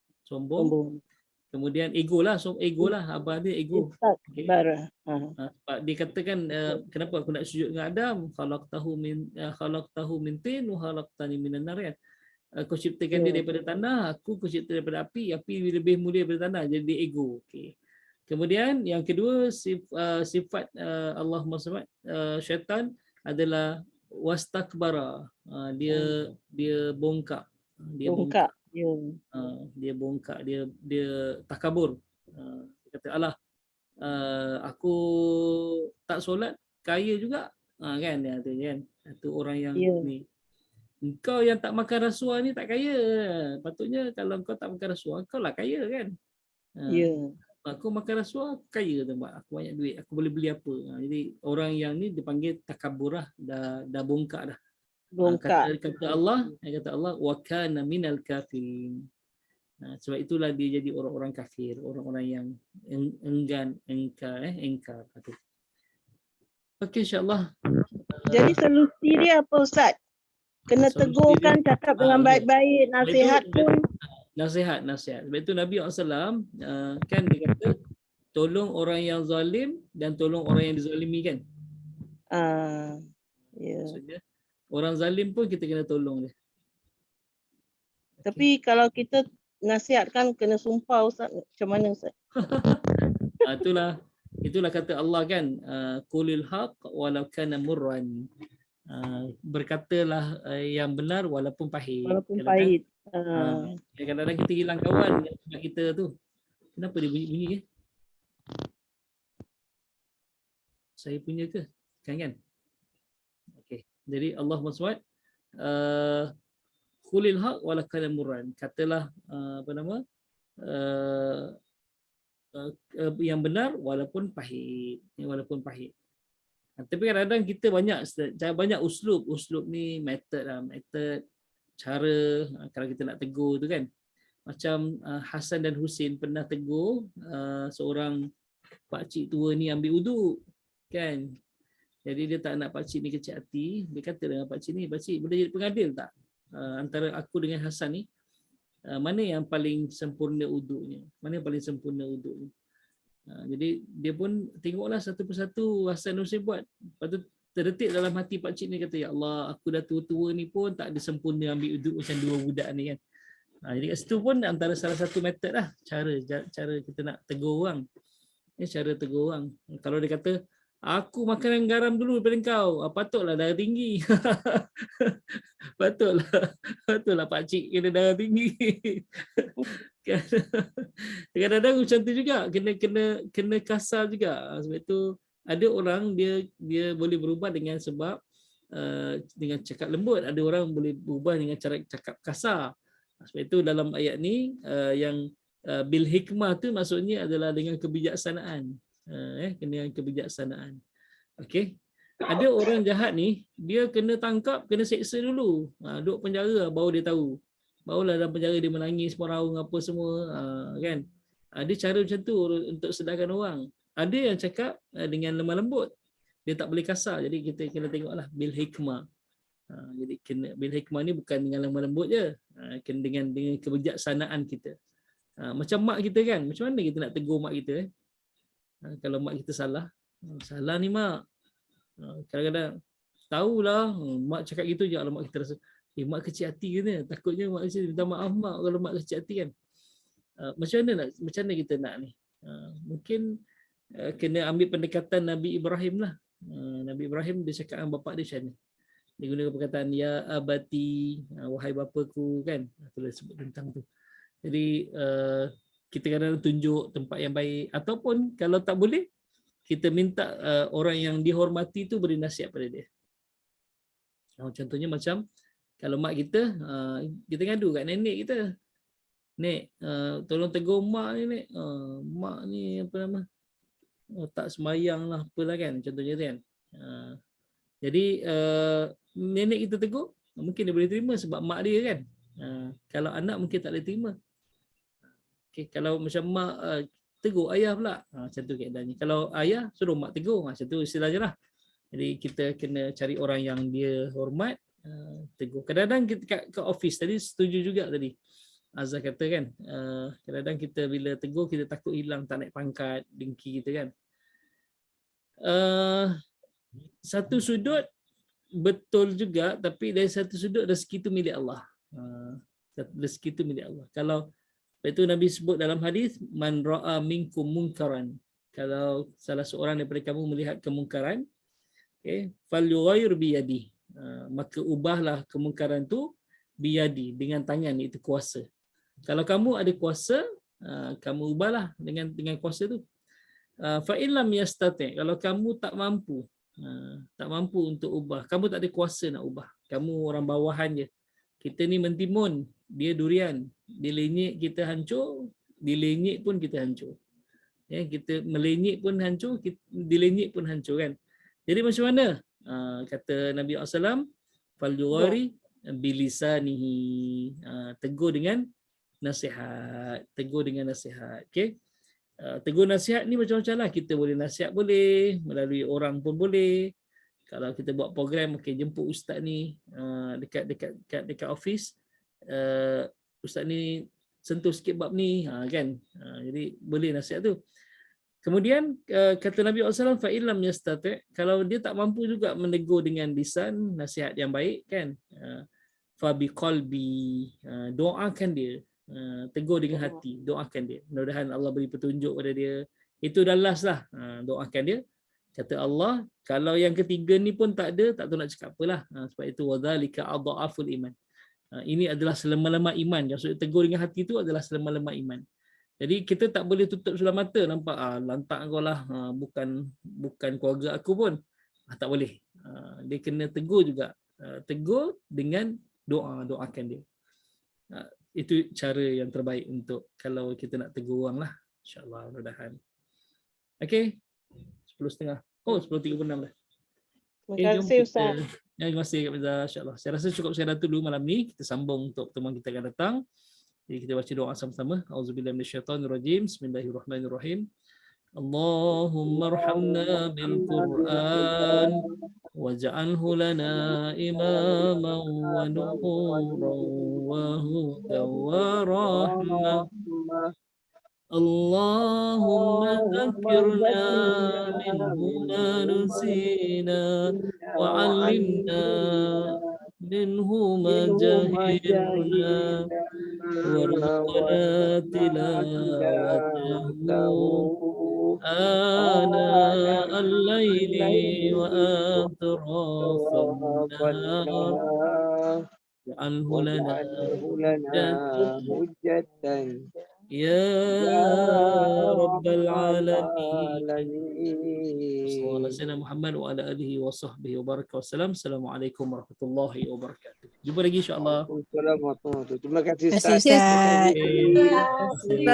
Kemudian ego lah, aba dia ego. Okay. Sebab dia katakan kenapa aku nak sujud dengan Adam? Khalaqtahu min tin wa khalaqtani minan nar. Kau ciptakan dia daripada tanah, aku cipta daripada api lebih mulia daripada tanah, jadi dia ego. Okey. Kemudian yang kedua sifat Allahumma salli syaitan adalah wastakbara. Dia bongkak. Dia bongkak, dia takabur. Dia kata alah aku tak solat kaya juga. Kan dia tu kan. Itu orang yang ni. Engkau yang tak makan rasuah ni tak kaya. Patutnya kalau kau tak makan rasuah kau lah kaya kan. Aku makan rasuah kaya tu, aku banyak duit, aku boleh beli apa. Jadi orang yang ni dipanggil takabur lah, dah bongkak dah. Kata Allah wa kana minal kafirin. Sebab itulah dia jadi orang-orang kafir, orang-orang yang enggan, engkar. Okey, insya-Allah. Jadi solusi dia apa Ustaz? Kena tegurkan, cakap dengan baik-baik, nasihat pun. Nasihat. Sebab itu Nabi SAW kan dia kata tolong orang yang zalim dan tolong orang yang dizalimi kan. Maksudnya orang zalim pun kita kena tolong dia. Tapi kalau kita nasihatkan kena sumpah Ustaz, macam mana Ustaz? Itulah kata Allah kan, qulil haq walau kana murran. Berkatalah yang benar walaupun pahit. Kadang-kadang kita hilang kawan dengan kita tu. Kenapa dia bunyi ke? Saya punya ke? Kan? Okey. Jadi Allah SWT qulil haq walau kana murran. Katalah yang benar walaupun pahit. Tapi kadang-kadang kita banyak uslub ni method cara kalau kita nak tegur tu kan. Macam Hasan dan Husin pernah tegur seorang pakcik tua ni ambil wuduk kan. Jadi dia tak nak pakcik ni kecil hati. Dia kata dengan pakcik ni, pakcik boleh jadi pengadil tak? Antara aku dengan Hasan ni, mana yang paling sempurna wuduknya? Mana yang paling sempurna wuduknya? Jadi dia pun tengoklah satu persatu Hasan dan Husin buat. Lepas tu terdetik dalam hati pakcik ni kata, ya Allah, aku dah tua-tua ni pun tak ada sempurna ambil wuduk macam dua budak ni kan. Jadi kat situ pun antara salah satu metod lah cara kita nak tegur orang. Cara tegur orang. Kalau dia kata aku makan garam dulu daripada kau, patutlah darah tinggi. patutlah pakcik kena darah tinggi. Kadang-kadang macam tu juga, kena kasar juga. Sebab tu ada orang dia boleh berubah dengan sebab dengan cakap lembut, ada orang boleh berubah dengan cara cakap kasar. Sebab itu dalam ayat ni yang bil hikmah tu maksudnya adalah dengan kebijaksanaan. Dengan kebijaksanaan. Okey. Ada orang jahat ni, dia kena tangkap, kena seksa dulu. Duduk penjara baru dia tahu. Barulah dalam penjara dia menangis, meraung apa semua, kan. Ada cara macam tu untuk sedarkan orang. Ada yang cakap dengan lemah lembut. Dia tak boleh kasar. Jadi kita kena tengoklah bil hikmah. Jadi bil hikmah ni bukan dengan lemah lembut je, kena dengan kebijaksanaan kita. Macam mak kita kan, macam mana kita nak tegur mak kita? Kalau mak kita salah ni mak. Kadang-kadang tahulah mak cakap gitu je, kalau mak kita rasa mak kecil hati ke ni, takutnya mak kecil minta maaf mak kalau mak kecil hati kan. Macam mana kita nak ni? Mungkin kena ambil pendekatan Nabi Ibrahim lah. Nabi Ibrahim dia cakap dengan bapak dia macam ni. Dia guna perkataan ya abati, wahai bapaku kan. Itulah sebut tentang tu. Jadi kita kadang tunjuk tempat yang baik, ataupun kalau tak boleh kita minta orang yang dihormati tu beri nasihat pada dia. Contohnya macam kalau mak kita ngadu kat nenek kita. Nek, tolong tegur mak ni nek. Mak ni apa nama? Tak sembahyang lah apalah kan, contohnya tu kan. Jadi nenek kita tegur, mungkin dia boleh terima sebab mak dia kan. Kalau anak mungkin tak boleh terima. Okay, kalau macam mak tegur ayah pula, macam tu keadaannya. Kalau ayah suruh mak tegur, macam tu istilahnya lah. Jadi kita kena cari orang yang dia hormat, tegur. Kadang-kadang kita kat office tadi setuju juga tadi. Azhar kata kan, kadang-kadang kita bila tegur kita takut hilang, tak naik pangkat, dengki kita kan. Satu sudut betul juga, tapi dari satu sudut rezeki itu milik Allah. Rezeki itu milik Allah. Kalau itu Nabi sebut dalam hadis, man ra'a minkum munkaran. Kalau salah seorang daripada kamu melihat kemungkaran, okay, falyughayyir biyadi. Maka ubahlah kemungkaran tu biyadi, dengan tangan, itu kuasa. Kalau kamu ada kuasa, kamu ubahlah dengan kuasa tu. Fa in lam yastati', kalau kamu tak mampu untuk ubah, kamu tak ada kuasa nak ubah, kamu orang bawahan je. Kita ni mentimun, dia durian, dilenyek kita hancur, dilenyek pun kita hancur. Ya, kita melenyek pun hancur, dilenyek pun hancur kan. Jadi macam mana? Kata Nabi SAW, falyughari bilisanihi, tegur dengan nasihat, tegur dengan nasihat. Okey. Tegur nasihat ni macam-macam lah. Kita boleh nasihat, boleh melalui orang pun boleh. Kalau kita buat program, okay, jemput ustaz ni dekat office, ustaz ni sentuh sikit bab ni, kan. Jadi boleh nasihat tu. Kemudian kata Nabi SAW, fa illam yastati', kalau dia tak mampu juga menegur dengan lisan, nasihat yang baik kan, fa biqalbi, doakan dia. Tegur dengan hati, doakan dia. Mudah-mudahan Allah beri petunjuk pada dia. Itu dah last lah, doakan dia. Kata Allah, kalau yang ketiga ni pun tak ada, tak tahu nak cakap apalah. Sebab itu wadzalika adhaful iman. Ini adalah selemah-lemah iman. Maksud tegur dengan hati itu adalah selemah-lemah iman. Jadi kita tak boleh tutup sebelah mata, nampak lantak kau lah, bukan keluarga aku pun. Tak boleh. Dia kena tegur juga. Tegur dengan doa, doakan dia. Itu cara yang terbaik untuk kalau kita nak tegur orang lah. InsyaAllah, mudah-mudahan. Okey. 10.30. Oh, 10.36 dah. Terima jom kasih Ustaz. terima kasih Kak Miza. InsyaAllah. Saya rasa cukup sekian dulu malam ni. Kita sambung untuk pertemuan kita akan datang. Jadi kita baca doa sama-sama. Auzubillahi minasyaitonirrajim. Bismillahirrahmanirrahim. Allahumma arhamna bil Qur'an waj'alhu lana imaman wa nuran wa hudan wa rahmah. Allahumma dhakkirna minhu ma nusina wa 'allimna minhu ma jahilna warzuqna tilawatahu ana al-layli wa atrafan nahar wa'anhu lana hujjatan ya rabbal alamin. Sallallahu Muhammad wa ala alihi wa sahbihi wa baraka wasallam. Assalamualaikum warahmatullahi wabarakatuh. Jumpa lagi insya-Allah. Assalamualaikum warahmatullahi wabarakatuh. Terima kasih Terima kasih, Ustaz. Ustaz. Terima kasih.